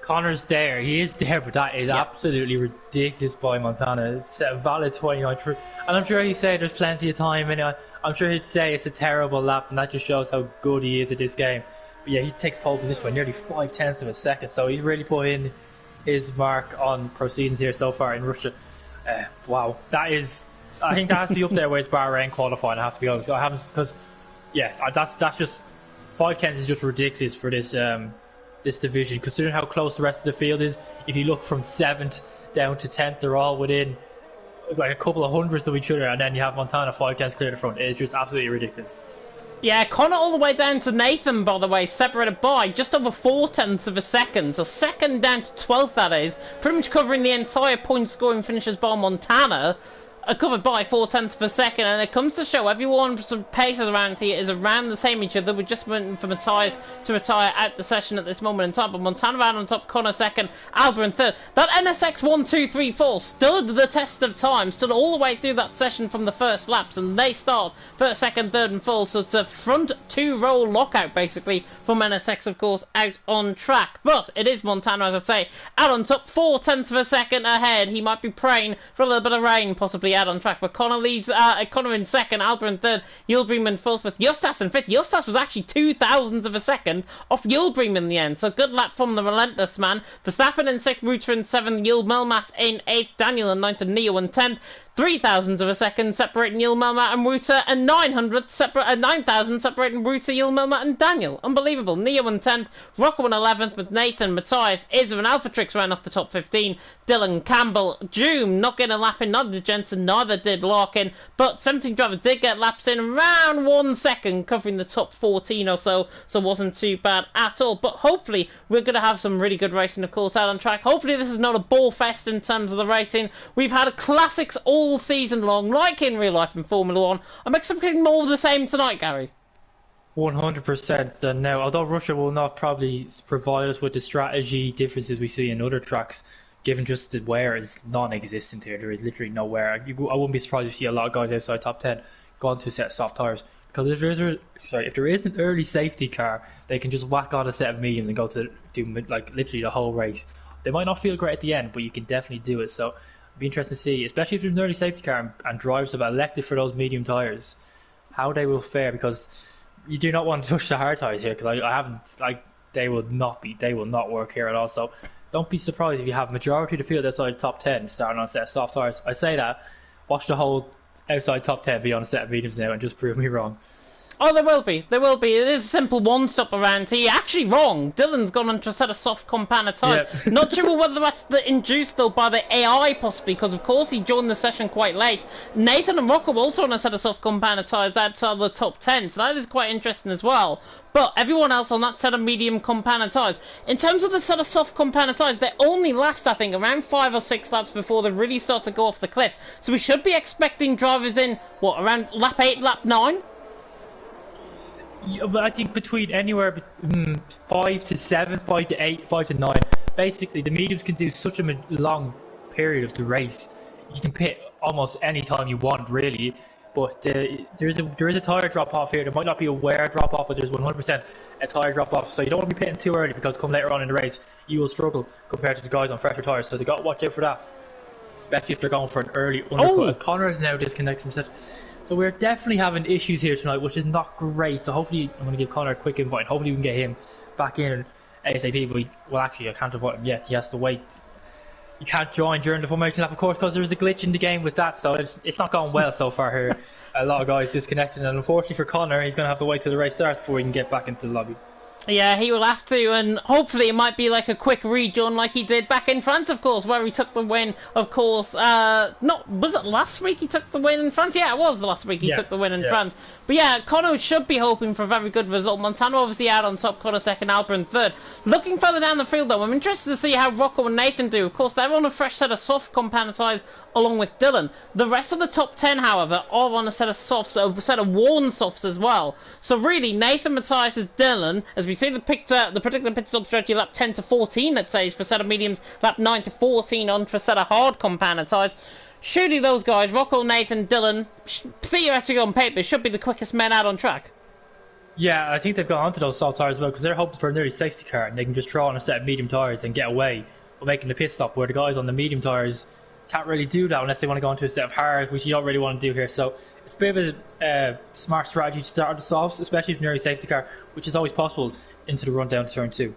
Speaker 2: Connor's there. He is there, but that is absolutely ridiculous by Montana. It's a valid 29 through, and I'm sure he'd say there's plenty of time anyway. I'm sure he'd say it's a terrible lap, and that just shows how good he is at this game. But yeah, he takes pole position by nearly 0.5 of a second, so he's really put in his mark on proceedings here so far in Russia. Wow, that is. I think that has to be up there where it's Bahrain qualifying. It has to be honest. I haven't, because that's just 0.5 is just ridiculous for this this division, considering how close the rest of the field is. If you look from 7th down to 10th, they're all within like a couple of hundredths of each other, and then you have Montana 0.5 clear the front. It's just absolutely ridiculous.
Speaker 1: Yeah, Connor all the way down to Nathan, by the way, separated by just over 0.4 of a second. So second down to 12th, that is. Pretty much covering the entire point scoring finishes by Montana. Covered by 0.4 of a second, and it comes to show everyone's paces around here is around the same each other. We're just waiting for Matthias to retire out the session at this moment in time, but Montana out on top, Connor second, Alba in third. That NSX 1, 2, 3, 4 stood the test of time, stood all the way through that session from the first laps, and they start first, second, third and fourth, so it's a front two-row lockout basically from NSX, of course, out on track. But it is Montana, as I say, out on top, 0.4 of a second ahead. He might be praying for a little bit of rain, possibly out on track, but Connor leads. Connor in second, Alba in third, Yildirim in fourth, with Justas in fifth. Justas was actually 0.02 of a second off Yildirim in the end, so good lap from the relentless man. Verstappen in sixth, Reuter in seventh, Yul Melmat in eighth, Daniel in ninth, and Neo in 10th. 0.03 of a second separating Yul Melmat and Reuter, and 9,000 separating Reuter, Yul Melmat and Daniel. Unbelievable. Neo in 10th, Rocco in 11th, with Nathan, Matthias, Izzo and Alphatrix ran off the top 15. Dylan, Campbell, Joom not getting a lap in, neither did Jensen, neither did Larkin, but 17 drivers did get laps in around 1 second, covering the top 14 or so, so wasn't too bad at all. But hopefully we're going to have some really good racing, of course, out on track. Hopefully this is not a ball fest in terms of the racing. We've had classics all season long, like in real life in Formula 1. I'm expecting more of the same tonight, Gary.
Speaker 2: 100%. And now, although Russia will not probably provide us with the strategy differences we see in other tracks, given just the wear is non-existent here. There is literally no wear. I wouldn't be surprised if you see a lot of guys outside top 10 going to set soft tyres. Because if there is an early safety car, they can just whack on a set of mediums and go to do like literally the whole race. They might not feel great at the end, but you can definitely do it. So it'd be interesting to see, especially if there's an early safety car and drivers have elected for those medium tyres, how they will fare, because you do not want to touch the hard tyres here, because they will not work here at all. So don't be surprised if you have majority of the field outside the top 10 starting on a set of soft tyres. I say that, watch the whole outside top 10 be on a set of mediums now and just prove me wrong.
Speaker 1: Oh, there will be. There will be. It is a simple one-stop around here. Actually wrong. Dylan's gone onto a set of soft compound tyres. Yep. Not sure whether that's induced though by the AI possibly, because of course he joined the session quite late. Nathan and Rocco also on a set of soft compound tyres outside the top 10, so that is quite interesting as well. But everyone else on that set of medium compound tyres. In terms of the set of soft compound tyres, they only last, I think, around 5 or 6 laps before they really start to go off the cliff. So we should be expecting drivers in, what, around lap 8, lap 9?
Speaker 2: Yeah, but I think between anywhere 5 to 7, 5 to 8, 5 to 9. Basically, the mediums can do such a long period of the race. You can pit almost any time you want, really. But there is a tyre drop off here. There might not be a wear drop off, but there's 100% a tyre drop off. So you don't want to be pitting too early, because come later on in the race, you will struggle compared to the guys on fresher tyres. So they got to watch out for that, especially if they're going for an early undercut. As Connor is now disconnected from himself. So we're definitely having issues here tonight, which is not great. So hopefully, I'm going to give Connor a quick invite. Hopefully we can get him back in ASAP. But actually, I can't invite him yet. He has to wait. You can't join during the formation lap, of course, because there's a glitch in the game with that. So it's not going well so far here. A lot of guys disconnected, and unfortunately for Connor, he's going to have to wait till the race starts before he can get back into the lobby.
Speaker 1: Yeah, he will have to, and hopefully it might be like a quick rejoin like he did back in France, of course, where he took the win, of course. Was it last week he took the win in France? Yeah, it was last week he took the win in France. But yeah, Conor should be hoping for a very good result. Montano obviously out on top, Conor second, Albert third. Looking further down the field though, I'm interested to see how Rocco and Nathan do. Of course, they're on a fresh set of soft compound tyres along with Dylan. The rest of the top 10, however, are on a set of softs, a set of worn softs as well. So really, Nathan, Matthias, Dylan, as we see the predicted pit stop strategy lap 10 to 14, let's say, for a set of mediums, lap 9 to 14 on for a set of hard compound tyres. Surely those guys, Rocco, Nathan, Dylan, theoretically on paper, should be the quickest men out on track.
Speaker 2: Yeah, I think they've gone onto those soft tyres as well, because they're hoping for a nearly safety car, and they can just throw on a set of medium tyres and get away while making the pit stop, where the guys on the medium tyres can't really do that unless they want to go into a set of hard, which you don't really want to do here. So it's a bit of a smart strategy to start with the softs, especially if you're near a safety car, which is always possible into the run down to turn 2.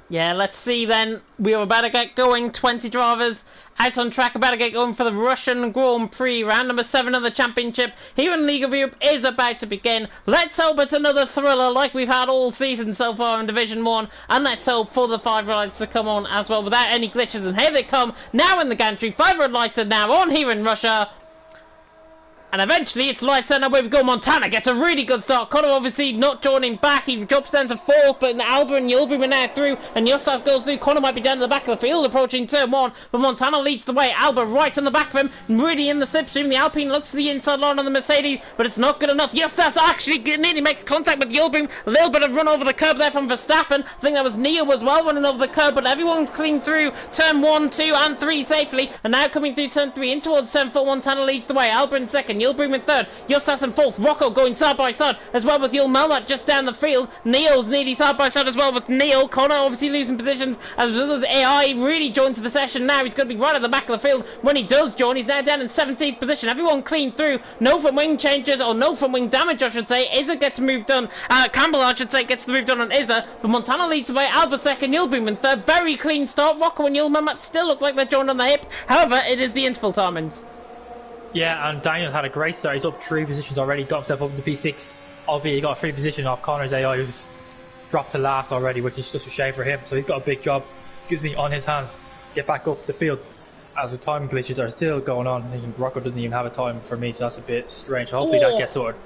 Speaker 1: Yeah, let's see then. We are about to get going. 20 drivers out on track, about to get going for the Russian Grand Prix. Round number 7 of the championship here in League of Europe is about to begin. Let's hope it's another thriller like we've had all season so far in Division 1. And let's hope for the 5 red lights to come on as well without any glitches. And here they come now in the gantry. 5 red lights are now on here in Russia. And eventually it's lights out, and away we go. Montana gets a really good start. Conor obviously not joining back. He drops down to 4th, but Albert and Yildirim are now through, and Justas goes through. Conor might be down to the back of the field approaching turn 1, but Montana leads the way. Albert right on the back of him, really in the slipstream. The Alpine looks to the inside line on the Mercedes, but it's not good enough. Justas actually nearly makes contact with Yildirim. A little bit of run over the curb there from Verstappen. I think that was Neo as well running over the curb, but everyone clean through turn 1, 2 and 3 safely, and now coming through turn 3 in towards turn 4. Montana leads the way. Albert in 2nd, Yildirim in 3rd. Justas in 4th, Rocco going side by side as well with Yul Melmat just down the field. Neo's nearly side by side as well with Neo. Conor obviously losing positions as well as AI really joined to the session now. He's going to be right at the back of the field when he does join. He's now down in 17th position. Everyone clean through. No front wing changes, or no front wing damage I should say. Izza gets moved on. Campbell I should say gets the move done on Izza. But Montana leads the way. Albert 2nd, Yildirim in 3rd. Very clean start. Rocco and Yul Melmat still look like they're joined on the hip. However, it is the interval timings.
Speaker 2: Yeah, and Daniel had a great start. He's up 3 positions already, got himself up to P6, albeit he got a free position off Conor's AI, who's dropped to last already, which is just a shame for him. So he's got a big job, on his hands to get back up the field, as the timing glitches are still going on. I think Rocco doesn't even have a time for me, so that's a bit strange. Hopefully that gets sorted.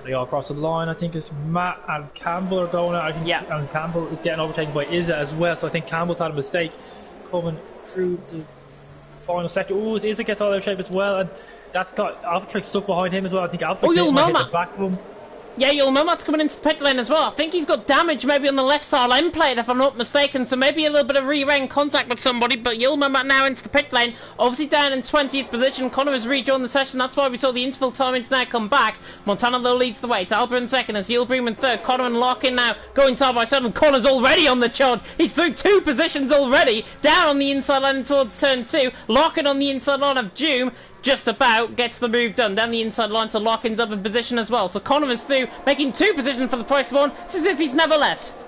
Speaker 2: They all cross the line. I think it's Matt and Campbell are going out. I think, and Campbell is getting overtaken by Izza as well, so I think Campbell's had a mistake coming through the final sector. Oh, Izza gets all out of shape as well, and that's got Alphatrix stuck behind him as well. I think Alphatrix might hit the back of him.
Speaker 1: Yeah, Yul Melmat's coming into the pit lane as well. I think he's got damage maybe on the left side end plate if I'm not mistaken, so maybe a little bit of rear-end contact with somebody, but Yul Melmat now into the pit lane, obviously down in 20th position. Conor has rejoined the session, that's why we saw the interval timings now come back. Montana though leads the way. It's Albert in 2nd as Yildirim in 3rd. Conor and Larkin now going side by side, and Conor's already on the charge. He's through 2 positions already, down on the inside line towards turn 2. Larkin on the inside line of Doom. Just about gets the move done down the inside line, so Larkin's up in position as well. So Conor is through, making 2 positions for the price of 1. It's as if he's never left.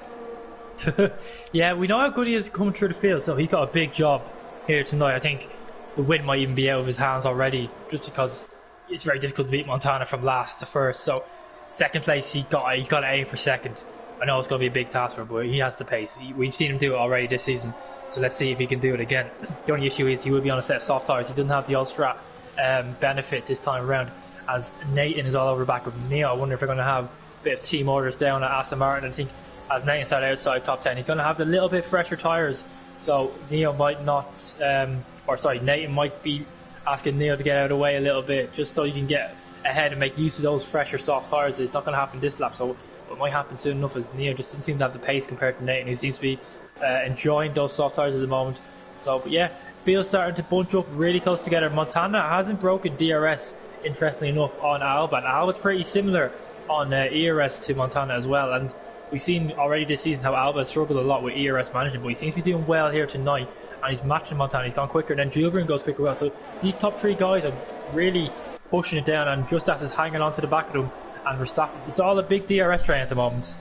Speaker 2: Yeah, we know how good he is coming through the field, so he's got a big job here tonight. I think the win might even be out of his hands already, just because it's very difficult to beat Montana from last to first. So 2nd place, he got to aim for 2nd. I know it's going to be a big task for him, but he has the pace. We've seen him do it already this season, so let's see if he can do it again. The only issue is he will be on a set of soft tyres. He doesn't have the Ultra benefit this time around, as Nathan is all over the back of Neo. I wonder if they're going to have a bit of team orders down at Aston Martin. I think as Nathan said outside top 10, he's going to have the little bit fresher tyres, so Neo might not Nathan might be asking Neo to get out of the way a little bit, just so you can get ahead and make use of those fresher soft tyres. It's not going to happen this lap, so it might happen soon enough, as Neo just doesn't seem to have the pace compared to Nathan, who seems to be enjoying those soft tyres at the moment. So but yeah, field starting to bunch up really close together. Montana hasn't broken DRS, interestingly enough, on Alba, and Alba's pretty similar on ERS to Montana as well, and we've seen already this season how Alba has struggled a lot with ERS management, but he seems to be doing well here tonight, and he's matching Montana. He's gone quicker, and then Yildirim goes quicker well, so these top 3 guys are really pushing it down, and Justas is hanging on to the back of them, and Verstappen, it's all a big DRS train at the moment.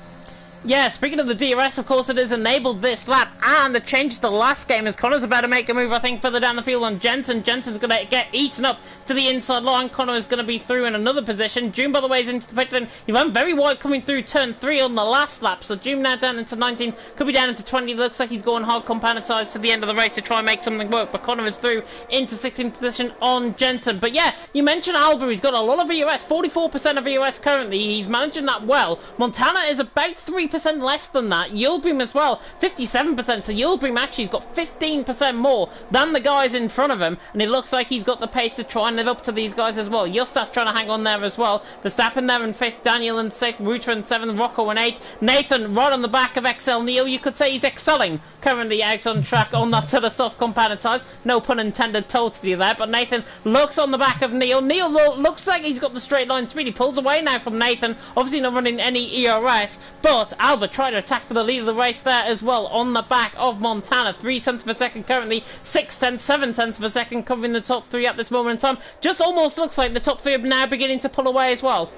Speaker 1: Yeah, speaking of the DRS, of course, it has enabled this lap, and it changed the last game as Connor's about to make a move, I think, further down the field on Jensen. Jensen's going to get eaten up to the inside line. Connor is going to be through in another position. June, by the way, is into the pit lane. He went very wide coming through turn 3 on the last lap, so June now down into 19, could be down into 20. Looks like he's going hard componentized to the end of the race to try and make something work, but Connor is through into 16th position on Jensen. But yeah, you mentioned Alba, he's got a lot of EOS, 44% of EOS currently. He's managing that well. Montana is about 3% less than that. Yildirim as well, 57%, so Yildirim actually has got 15% more than the guys in front of him, and it looks like he's got the pace to try and live up to these guys as well. Justas trying to hang on there as well. Verstappen there in 5th, Daniel in 6th, Ruta in 7th, Rocco in 8th, Nathan right on the back of XL Neo. You could say he's excelling currently out on track on that sort of soft componentized, no pun intended totally there, but Nathan looks on the back of Neil. Neil looks like he's got the straight line speed. He pulls away now from Nathan, obviously not running any ERS, but Albert tried to attack for the lead of the race there as well on the back of Montana. 3 tenths of a second currently, 6 tenths, 7 tenths of a second covering the top 3 at this moment in time. Just almost looks like the top 3 are now beginning to pull away as well.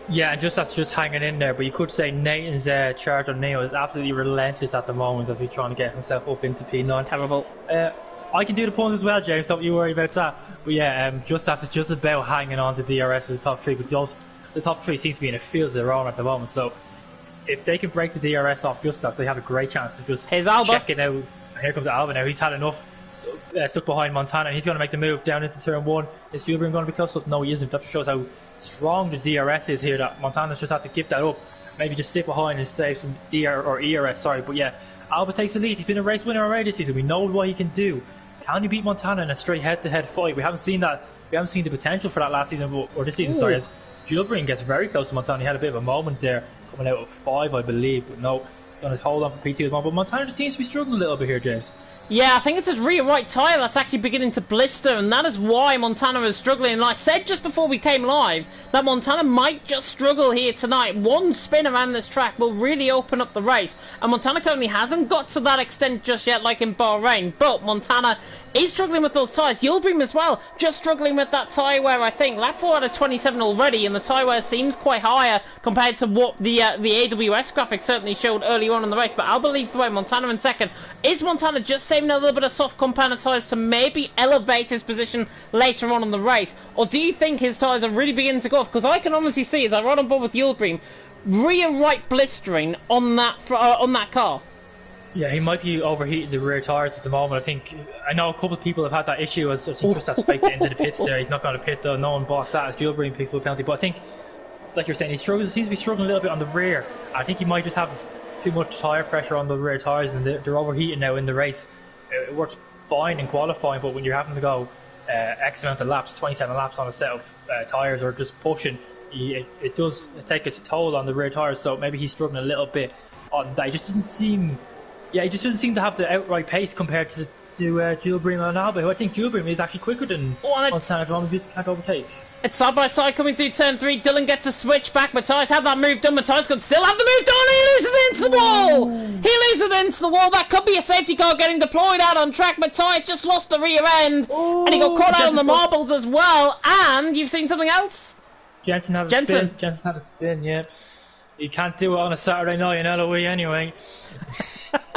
Speaker 2: Yeah, and that's just hanging in there, but you could say Nathan's charge on Neo is absolutely relentless at the moment as he's trying to get himself up into P9.
Speaker 1: Terrible.
Speaker 2: I can do the puns as well, James, don't you worry about that. But yeah, Justas is just about hanging on to DRS as the top 3, but the top 3 seems to be in a field of their own at the moment, so if they can break the DRS off Justas, they have a great chance of just checking out. Here comes Alba now. He's had enough stuck behind Montana, and he's going to make the move down into turn 1. Is Yildirim going to be close enough? No, he isn't. That just shows how strong the DRS is here, that Montana's just had to give that up. Maybe just sit behind and save some ERS, sorry. But yeah, Alba takes the lead. He's been a race winner already this season. We know what he can do. Can he beat Montana in a straight head-to-head fight? We haven't seen that. We haven't seen the potential for that last season, or this season, sorry, as Yildirim gets very close to Montana. He had a bit of a moment there, coming out of 5, I believe, but no, he's going to hold on for P2 as well. But Montana just seems to be struggling a little bit here, James.
Speaker 1: Yeah, I think it's his rear right tyre that's actually beginning to blister, and that is why Montana is struggling. And I said just before we came live that Montana might just struggle here tonight. One spin around this track will really open up the race, and Montana currently hasn't got to that extent just yet like in Bahrain, but Montana is struggling with those tyres. Yildirim as well, just struggling with that tyre wear, I think. Lap 4 out of 27 already, and the tyre wear seems quite higher compared to what the AWS graphic certainly showed earlier on in the race. But Alba leads the way, Montana in second. Is Montana just saving a little bit of soft compound tyres to maybe elevate his position later on in the race? Or do you think his tyres are really beginning to go off? Because I can honestly see, as I ride on board with Yildirim, rear right blistering on that car.
Speaker 2: Yeah, he might be overheating the rear tyres at the moment. I know a couple of people have had that issue as just that's faked it into the pits there. He's not going to pit though. No one bought that as Yildirim picks up a penalty. But I think, like you're saying, he seems to be struggling a little bit on the rear. I think he might just have too much tyre pressure on the rear tyres, and they're overheating now in the race. It works fine in qualifying, but when you're having to go X amount of laps, 27 laps on a set of tyres, or just pushing, it does take its toll on the rear tyres. So maybe he's struggling a little bit on that. He just doesn't seem to have the outright pace compared to Yildirim and Alba, who I think Yildirim is actually quicker than Montana. Just can't overtake.
Speaker 1: It's side by side coming through turn 3. Dylan gets a switch back. Matthias had that move done. Matthias could still have the move done. He loses it into the wall. He loses it into the wall. That could be a safety car getting deployed out on track. Matthias just lost the rear end. And he got caught out on the marbles as well. And you've seen something else?
Speaker 2: Jensen had a spin, yeah. You can't do it on a Saturday night in LOE anyway.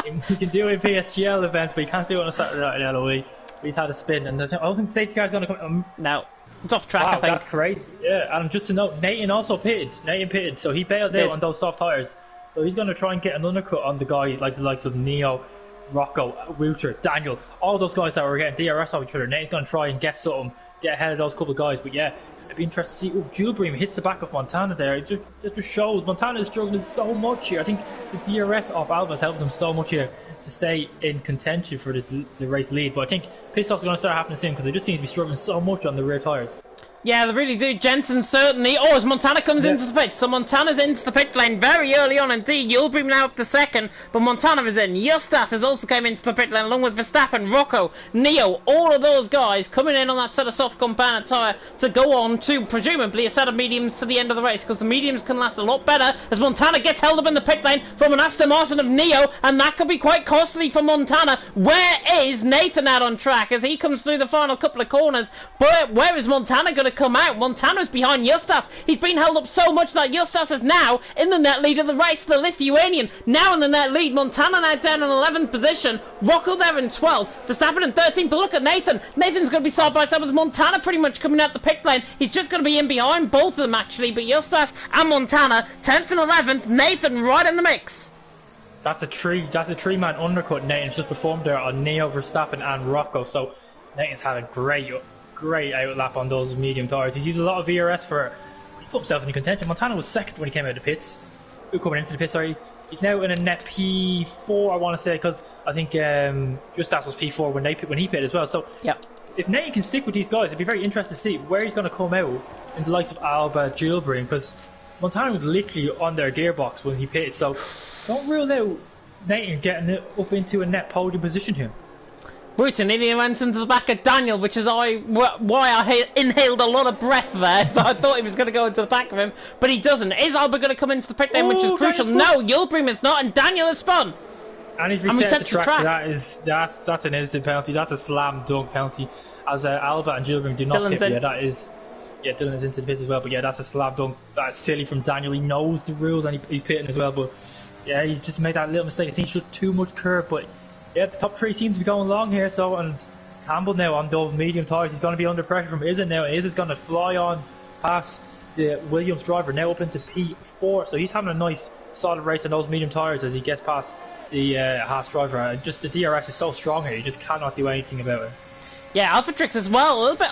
Speaker 2: You can do it in PSGL events, but you can't do it on a Saturday night in LOE. He's had a spin, and I don't think the safety car's going to come.
Speaker 1: No. It's off track,
Speaker 2: wow,
Speaker 1: I think.
Speaker 2: That's crazy. Yeah, and just to note, Nathan also pitted. So he bailed out on those soft tyres. So he's going to try and get an undercut on the guy like the likes of Neo, Rocco, Ruter, Daniel, all those guys that were getting DRS off each other. Nathan's going to try and get something, get ahead of those couple of guys. But yeah, it'd be interesting to see. Yildirim hits the back of Montana there. It just shows Montana is struggling so much here. I think the DRS off Alba is helping them so much here to stay in contention for the race lead. But I think pit stops are going to start happening soon because they just seem to be struggling so much on the rear tyres.
Speaker 1: Yeah, they really do. Jensen certainly. Oh, as Montana comes into the pit. So Montana's into the pit lane very early on indeed. Yildirim now up to second, but Montana is in. Justas has also come into the pit lane along with Verstappen, Rocco, Neo, all of those guys coming in on that set of soft compound tyre to go on to presumably a set of mediums to the end of the race, because the mediums can last a lot better as Montana gets held up in the pit lane from an Aston Martin of Neo, and that could be quite costly for Montana. Where is Nathan out on track as he comes through the final couple of corners? But where is Montana going to come out. Montana's behind Justas. He's been held up so much that Justas is now in the net lead of the race. The Lithuanian now in the net lead. Montana now down in 11th position. Rocco there in 12th. Verstappen in 13th. But look at Nathan. Nathan's going to be side by side with Montana pretty much coming out the pit lane. He's just going to be in behind both of them actually. But Justas and Montana 10th and 11th. Nathan right in the mix.
Speaker 2: That's a three-man undercut Nathan's just performed there on Neo, Verstappen and Rocco. So Nathan's had a great outlap on those medium tyres. He's used a lot of VRS for he's put himself in contention. Montana was second when he came out of the pits. Coming into the pits, sorry. He's now in a net P4, I want to say, because I think Justas was P4 when he pitted as well. So
Speaker 1: yep.
Speaker 2: If Nathan can stick with these guys, it'd be very interesting to see where he's going to come out in the likes of Alba, Gilbert, because Montana was literally on their gearbox when he pitted, so don't rule out Nathan getting it up into a net podium position here.
Speaker 1: Bruton nearly went into the back of Daniel, which is why I inhaled a lot of breath there. So I thought he was going to go into the back of him, but he doesn't. Is Alba going to come into the pit lane, which is crucial? No, Yildirim is not, and Daniel has spun.
Speaker 2: And he's reset the track. That's an instant penalty. That's a slam dunk penalty. As Alba and Gilbert do not pit. Yeah, that is. Yeah, Dylan is into the pits as well, but yeah, that's a slam dunk. That's silly from Daniel. He knows the rules and he's pitting as well, but yeah, he's just made that little mistake. I think he's just too much curve, but yeah, the top three seems to be going long here. So, and Campbell now on those medium tyres, he's going to be under pressure from Izza now. Izza's going to fly on past the Williams driver now up into P4, so he's having a nice solid race on those medium tyres as he gets past the Haas driver. Just the DRS is so strong here, you just cannot do anything about it.
Speaker 1: Yeah, Alphatrix as well, a little bit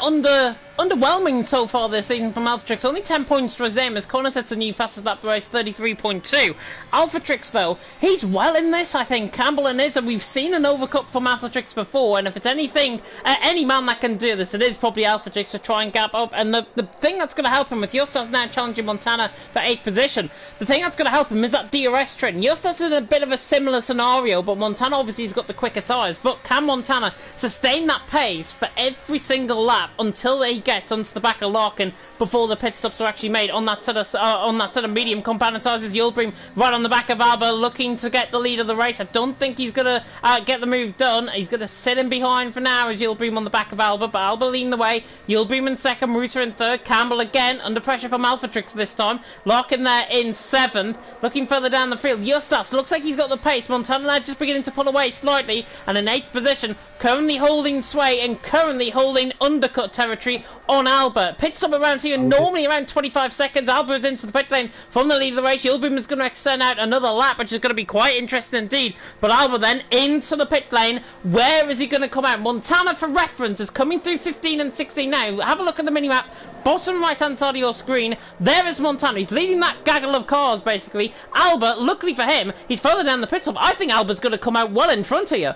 Speaker 1: underwhelming so far this season from Alphatrix. Only 10 points for his name as Connor sets a new fastest lap race, 33.2. Alphatrix though, he's well in this, I think. Campbell and Izza, we've seen an overcut from Alphatrix before, and if it's anything, any man that can do this, it is probably Alphatrix to try and gap up. And the thing that's going to help him with Justas now challenging Montana for 8th position, the thing that's going to help him is that DRS trend. Justas is in a bit of a similar scenario, but Montana obviously has got the quicker tyres. But can Montana sustain that pace for every single lap until he gets onto the back of Larkin before the pit stops are actually made on that set of medium compound tyres? Yildirim right on the back of Alba looking to get the lead of the race. I don't think he's going to get the move done. He's going to sit in behind for now as Yildirim on the back of Alba, but Alba leading the way. Yildirim in second, Ruta in third, Campbell again under pressure from Alphatrix this time. Larkin there in 7th, looking further down the field. Justas looks like he's got the pace. Montana now just beginning to pull away slightly, and in 8th position, currently holding sway and currently holding undercut territory on Alba. Pit stop around here, normally around 25 seconds. Alba is into the pit lane from the lead of the race. Yildirim is going to extend out another lap, which is going to be quite interesting indeed. But Alba then into the pit lane. Where is he going to come out? Montana, for reference, is coming through 15 and 16 now. Have a look at the minimap. Bottom right hand side of your screen, there is Montana. He's leading that gaggle of cars basically. Alba, luckily for him, he's further down the pit stop. I think Alba's going to come out well in front of you.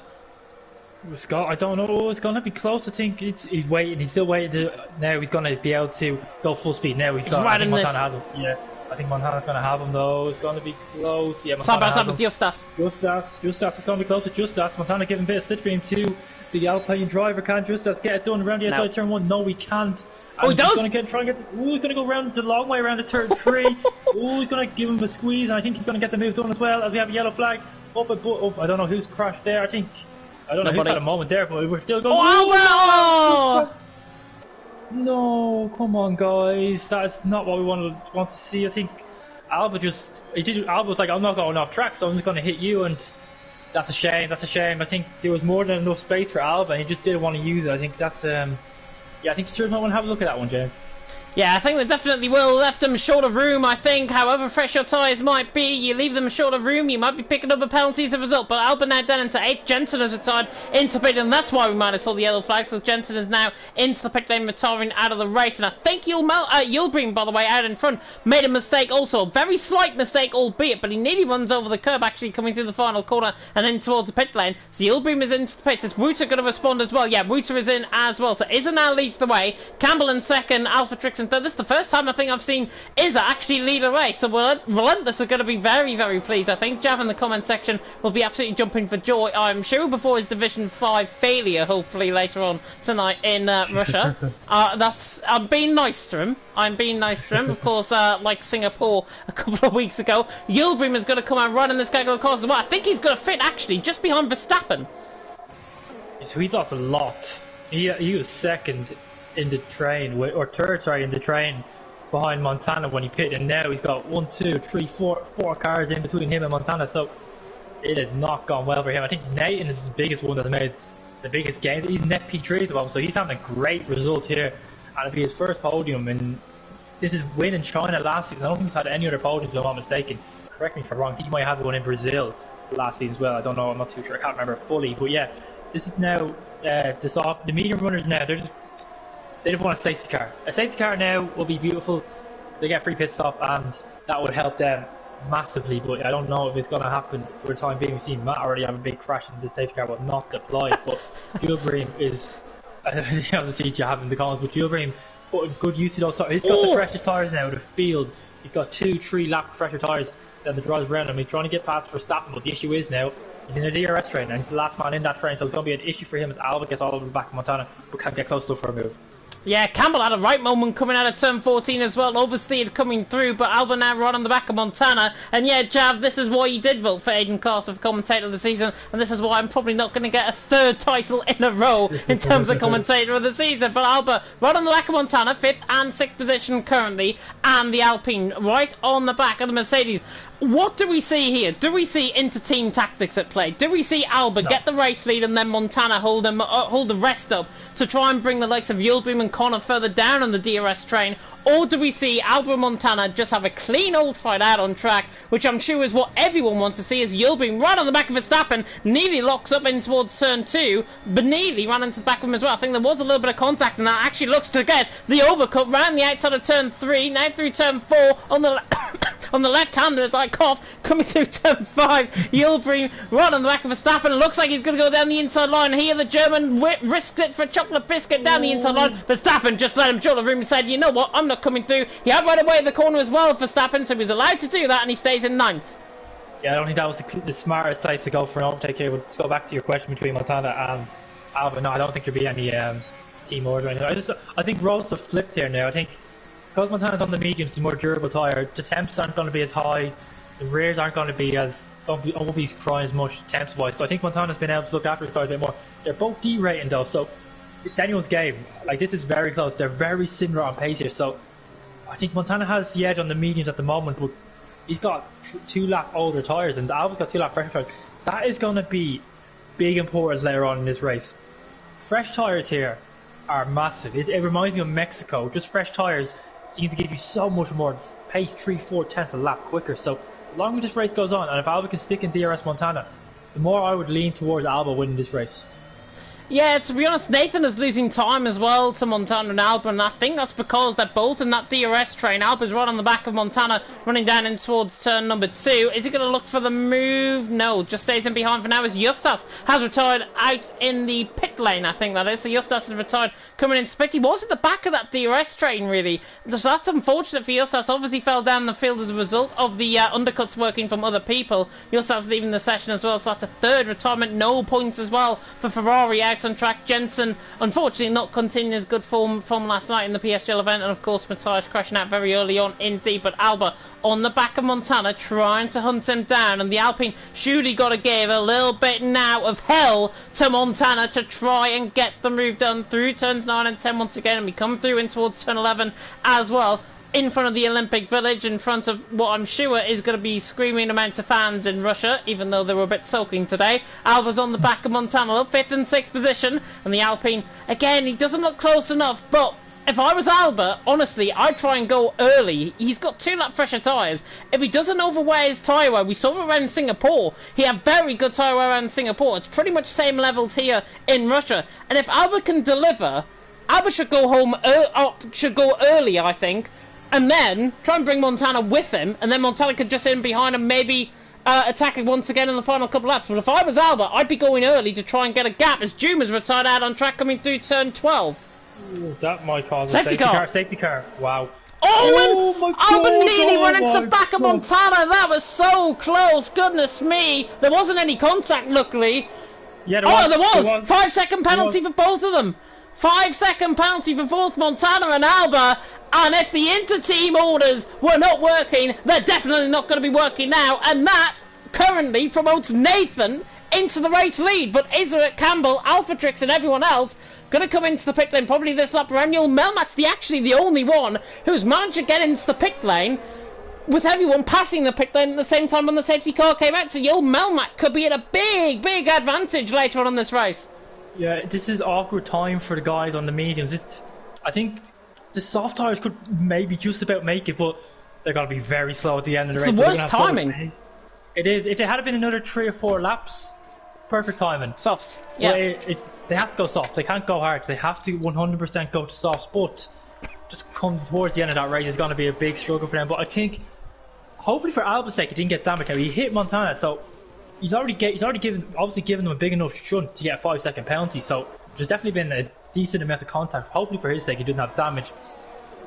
Speaker 2: Scott, I don't know. It's going to be close. I think he's waiting. He's still waiting. Now he's going to be able to go full speed. Now he's got.
Speaker 1: Right in this.
Speaker 2: Yeah, I think Montana's going to have him though. It's going to be close. Yeah,
Speaker 1: side by side with Justas.
Speaker 2: Justas is going to be close to Justas. Montana giving a bit of slipstream to the Alpine driver. Can Justas get it done around the outside turn 1? No, he can't.
Speaker 1: Oh, he does.
Speaker 2: He's going to go around the long way around the turn 3. He's going to give him a squeeze, and I think he's going to get the move done as well. As we have a yellow flag up. I don't know who's crashed there. I don't know who's had a moment there, but we're still going.
Speaker 1: Oh,
Speaker 2: no, come on, guys. That's not what we want to see. I think Alba was like, I'm not going off track, so I'm just going to hit you, and that's a shame. I think there was more than enough space for Alba, and he just didn't want to use it. I think that's yeah. I think Stuart might want to have a look at that one, James.
Speaker 1: Yeah, I think they definitely will. Left them short of room, I think. However fresh your tyres might be, you leave them short of room, you might be picking up a penalty as a result. But Alba now down into 8th. Jensen has retired into pit, and that's why we might have saw the yellow flag. So Jensen is now into the pit lane, retiring out of the race. And I think Yildirim, by the way, out in front, made a mistake also. A very slight mistake, albeit, but he nearly runs over the curb, actually, coming through the final corner and then towards the pit lane. So Yildirim is into the pit. Is Ruta going to respond as well? Yeah, Ruta is in as well. So Izza now leads the way. Campbell in second, Alphatrix in third. This is the first time I think I've seen Izza actually lead a race, so Relentless are going to be very, very pleased. I think Jav in the comment section will be absolutely jumping for joy, I'm sure, before his Division 5 failure, hopefully later on tonight in Russia. I'm being nice to him. Of course, like Singapore a couple of weeks ago. Yildirim is going to come out right in this gaggle of cars as well. I think he's going to fit actually just behind Verstappen.
Speaker 2: So he lost a lot. He was second in the train, or third, sorry, in the train behind Montana when he pitted, and now he's got 1, 2, 3, 4 cars in between him and Montana. So it has not gone well for him. I think Nathan is his biggest one that made the biggest gains. He's net P3 at the moment, so he's having a great result here, and it'll be his first podium. And since his win in China last season, I don't think he's had any other podiums, if I'm not mistaken. Correct me if I'm wrong. He might have one in Brazil last season as well. I don't know. I'm not too sure. I can't remember fully. But yeah, this is now the medium runners now. They just want a safety car. A safety car now will be beautiful. They get free pit stop, and that would help them massively. But I don't know if it's going to happen for the time being. We've seen Matt already have a big crash into the safety car, but not deployed. But Gilbream is, I don't know how to see you have in the comments, but Gilbream put good use of those tires. He's got the freshest tires now of the field. He's got 2-3 lap fresher tires than the drivers around him. He's trying to get past Verstappen, but the issue is now he's in a DRS train, and he's the last man in that train, so it's going to be an issue for him as Alba gets all over the back of Montana, but can't get close enough for a move.
Speaker 1: Yeah, Campbell had a right moment coming out of turn 14 as well, oversteered coming through, but Alba now right on the back of Montana. And yeah, Jav, this is why you did vote for Aiden Carter for commentator of the season, and this is why I'm probably not going to get a third title in a row in terms of commentator of the season. But Alba right on the back of Montana, 5th and 6th position currently, and the Alpine right on the back of the Mercedes. What do we see here? Do we see inter-team tactics at play? Do we see Alba get the race lead and then Montana hold the rest up to try and bring the likes of Yildirim and Connor further down on the DRS train? Or do we see Alba and Montana just have a clean old fight out on track, which I'm sure is what everyone wants to see, as Yildirim right on the back of Verstappen, nearly locks up in towards turn 2, but nearly ran into the back of him as well. I think there was a little bit of contact, and that actually looks to get the overcut round the outside of turn 3, now through turn 4 on the on the left-hander as I cough, coming through turn 5. Yildirim right on the back of Verstappen. Looks like he's going to go down the inside line. Here the German risked it for a chocolate biscuit down the inside line. Verstappen just let him jolly room and said, you know what, I'm not coming through. He had right away at the corner as well, Verstappen, so he was allowed to do that, and he stays in 9th.
Speaker 2: Yeah, I don't think that was the smartest place to go for an overtake here. Let's go back to your question between Montana and Alba. No, I don't think there'll be any team order or anything. I think roles have flipped here now. I think because Montana's on the mediums, the more durable tyre, the temps aren't going to be as high, the rears aren't going to be as, won't be crying as much temps wise. So I think Montana's been able to look after his tyres a bit more. They're both D-rating though, so it's anyone's game. Like, this is very close. They're very similar on pace here, so I think Montana has the edge on the mediums at the moment, but he's got 2 lap older tyres, and Alba's got 2 lap fresher tyres. That is going to be big importance later on in this race. Fresh tyres here are massive. It reminds me of Mexico. Just fresh tyres seem to give you so much more pace, 3-4 tenths a lap quicker. So the longer this race goes on, and if Alba can stick in DRS Montana, the more I would lean towards Alba winning this race.
Speaker 1: Yeah, to be honest, Nathan is losing time as well to Montana and Alba, and I think that's because they're both in that DRS train. Alba's right on the back of Montana, running down in towards turn number 2. Is he going to look for the move? No, just stays in behind for now, as Justas has retired out in the pit lane, I think that is. So Justas has retired coming into pit. He was at the back of that DRS train, really. So that's unfortunate for Justas. Obviously fell down the field as a result of the undercuts working from other people. Justas leaving the session as well, so that's a 3rd retirement. No points as well for Ferrari out on track. Jensen unfortunately not continuing his good form from last night in the PSGL event, and of course Matthias crashing out very early on indeed. But Alba on the back of Montana trying to hunt him down, and the Alpine surely got to give a little bit now of hell to Montana to try and get the move done through turns 9 and 10 once again, and we come through in towards turn 11 as well, in front of the Olympic Village, in front of what I'm sure is going to be screaming amount of fans in Russia, even though they were a bit sulking today. Alba's on the back of Montana, 5th and 6th position, and the Alpine, again, he doesn't look close enough, but if I was Alba, honestly, I'd try and go early. He's got 2 lap fresher tyres. If he doesn't overwear his tyre wear, we saw it around Singapore. He had very good tyre wear around Singapore. It's pretty much same levels here in Russia. And if Alba can deliver, Alba should go home, should go early, I think, and then try and bring Montana with him, and then Montana could just in behind him, maybe attack it once again in the final couple laps. But if I was Alba, I'd be going early to try and get a gap, as Juma's retired out on track coming through turn 12.
Speaker 2: Ooh, that might cause a safety car. Safety car. Wow.
Speaker 1: Oh, and Alba nearly went into the back of Montana. That was so close. Goodness me. There wasn't any contact, luckily.
Speaker 2: Yeah, there was.
Speaker 1: There was. 5-second penalty for both of them. 5-second penalty for both Montana and Alba. And if the inter-team orders were not working, they're definitely not going to be working now. And that currently promotes Nathan into the race lead. But Israel Campbell, Alphatrix and everyone else Going to come into the pit lane probably this lap around. Yul Melmat's actually the only one who's managed to get into the pit lane with everyone passing the pit lane at the same time when the safety car came out. So Yul Melmat could be at a big advantage later on in this race.
Speaker 2: Yeah, this is awkward time for the guys on the mediums. I think the soft tyres could maybe just about make it, but they're going to be very slow at the end of the race.
Speaker 1: It's the worst timing.
Speaker 2: It is. If it had been another 3 or 4 laps, perfect timing.
Speaker 1: Softs. Yeah.
Speaker 2: They have to go soft. They can't go hard. They have to 100% go to softs. But just come towards the end of that race, it's going to be a big struggle for them. But I think, hopefully for Alba's sake, he didn't get damaged. Now he hit Montana, so he's already given them a big enough shunt to get a 5-second penalty. So there's definitely been a decent amount of contact. Hopefully for his sake, he didn't have damage.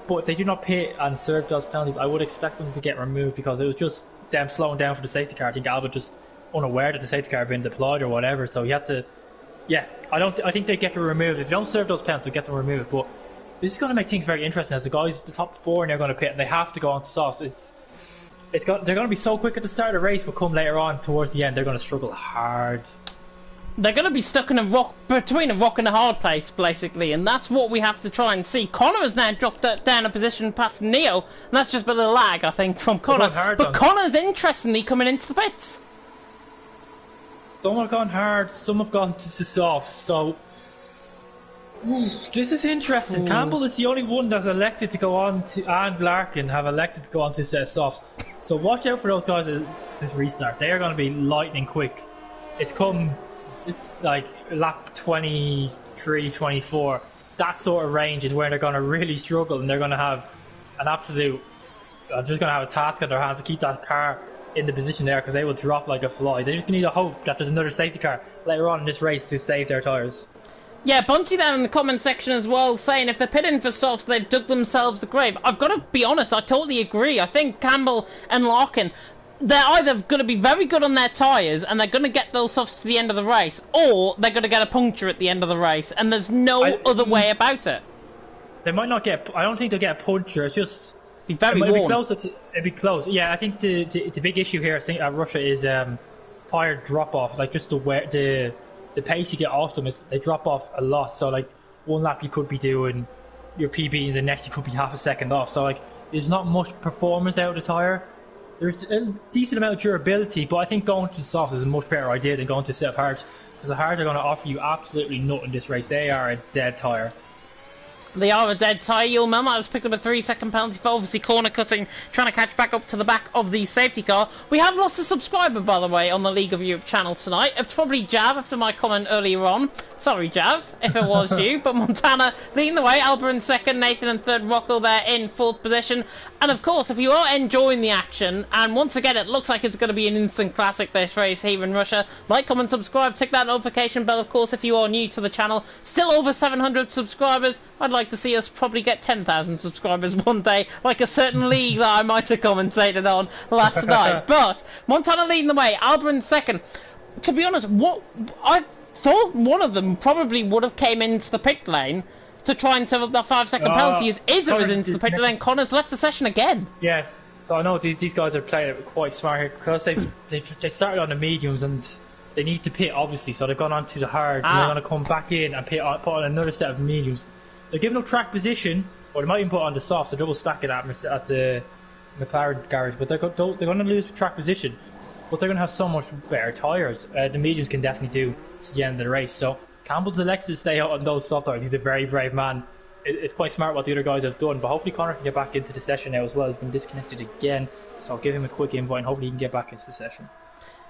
Speaker 2: But if they do not pit and serve those penalties, I would expect them to get removed, because it was just them slowing down for the safety car. I think Alba just unaware that the safety car had been deployed or whatever, so he had to. Yeah, I think they get them removed. If they don't serve those penalties, they get them removed. But this is going to make things very interesting, as the guys, the top 4, and they're going to pit, and they have to go on to softs. They're going to be so quick at the start of the race, but come later on towards the end, they're going to struggle hard.
Speaker 1: They're going to be stuck in between a rock and a hard place, basically, and that's what we have to try and see. Connor has now dropped down a position past Neo, and that's just a little lag, I think, from Connor. But Connor's interestingly coming into the pits.
Speaker 2: Some have gone hard, some have gone to soft, so this is interesting. Campbell is the only one that's elected to go on to, and Larkin have elected to go on to set softs. So watch out for those guys at this restart. They are going to be lightning quick. It's like lap 23, 24. That sort of range is where they're going to really struggle, and they're going to have an absolute. They're just going to have a task on their hands to keep that car in the position there, because they will drop like a fly. They just need to hope that there's another safety car later on in this race to save their tyres.
Speaker 1: Yeah, Bunty down in the comment section as well, saying if they're pitting for softs, they've dug themselves a grave. I've got to be honest, I totally agree. I think Campbell and Larkin, they're either going to be very good on their tyres and they're going to get those softs to the end of the race, or they're going to get a puncture at the end of the race, and there's no other way about it.
Speaker 2: They might not get. I don't think they'll get a puncture. It's just
Speaker 1: be very warm.
Speaker 2: It'd be close. Yeah, I think the big issue here, I think, at Russia is tyre drop off. Like just the pace you get off them is they drop off a lot. So like one lap you could be doing your PB, and the next you could be half a second off. So like there's not much performance out of the tyre. There's a decent amount of durability, but I think going to the softs is a much better idea than going to set hards, because the hards are going to offer you absolutely nothing this race. They are a dead tyre.
Speaker 1: They are a dead tyre. Yul Melmat has picked up a 3-second penalty for obviously corner cutting, trying to catch back up to the back of the safety car. We have lost a subscriber, by the way, on the League of Europe channel tonight. It's probably Jav after my comment earlier on. Sorry, Jav, if it was you. But Montana leading the way, Alba in second, Nathan in third, Rocco there in fourth position. And of course, if you are enjoying the action, and once again it looks like it's going to be an instant classic this race here in Russia, like, comment, subscribe, tick that notification bell, of course, if you are new to the channel. Still over 700 subscribers. I'd like to see us probably get 10,000 subscribers one day, like a certain league that I might have commentated on last night. But Montana leading the way, Alba in second. To be honest, what I thought one of them probably would have came into the pit lane to try and serve up that 5-second penalty. As Izza was into the pit lane, Connor's left the session again. Yes,
Speaker 2: so I know these guys are playing it quite smart here, because they started on the mediums and they need to pit obviously, so they've gone on to the hards and they're going to come back in and put on another set of mediums. They're giving up track position, or they might even put on the softs. They're double stacking at the McLaren garage, but they're going to lose track position. But they're going to have so much better tyres. The mediums can definitely do to the end of the race. So Campbell's elected to stay out on those soft tyres. He's a very brave man. It's quite smart what the other guys have done. But hopefully Connor can get back into the session now as well. He's been disconnected again, so I'll give him a quick invite and hopefully he can get back into the session.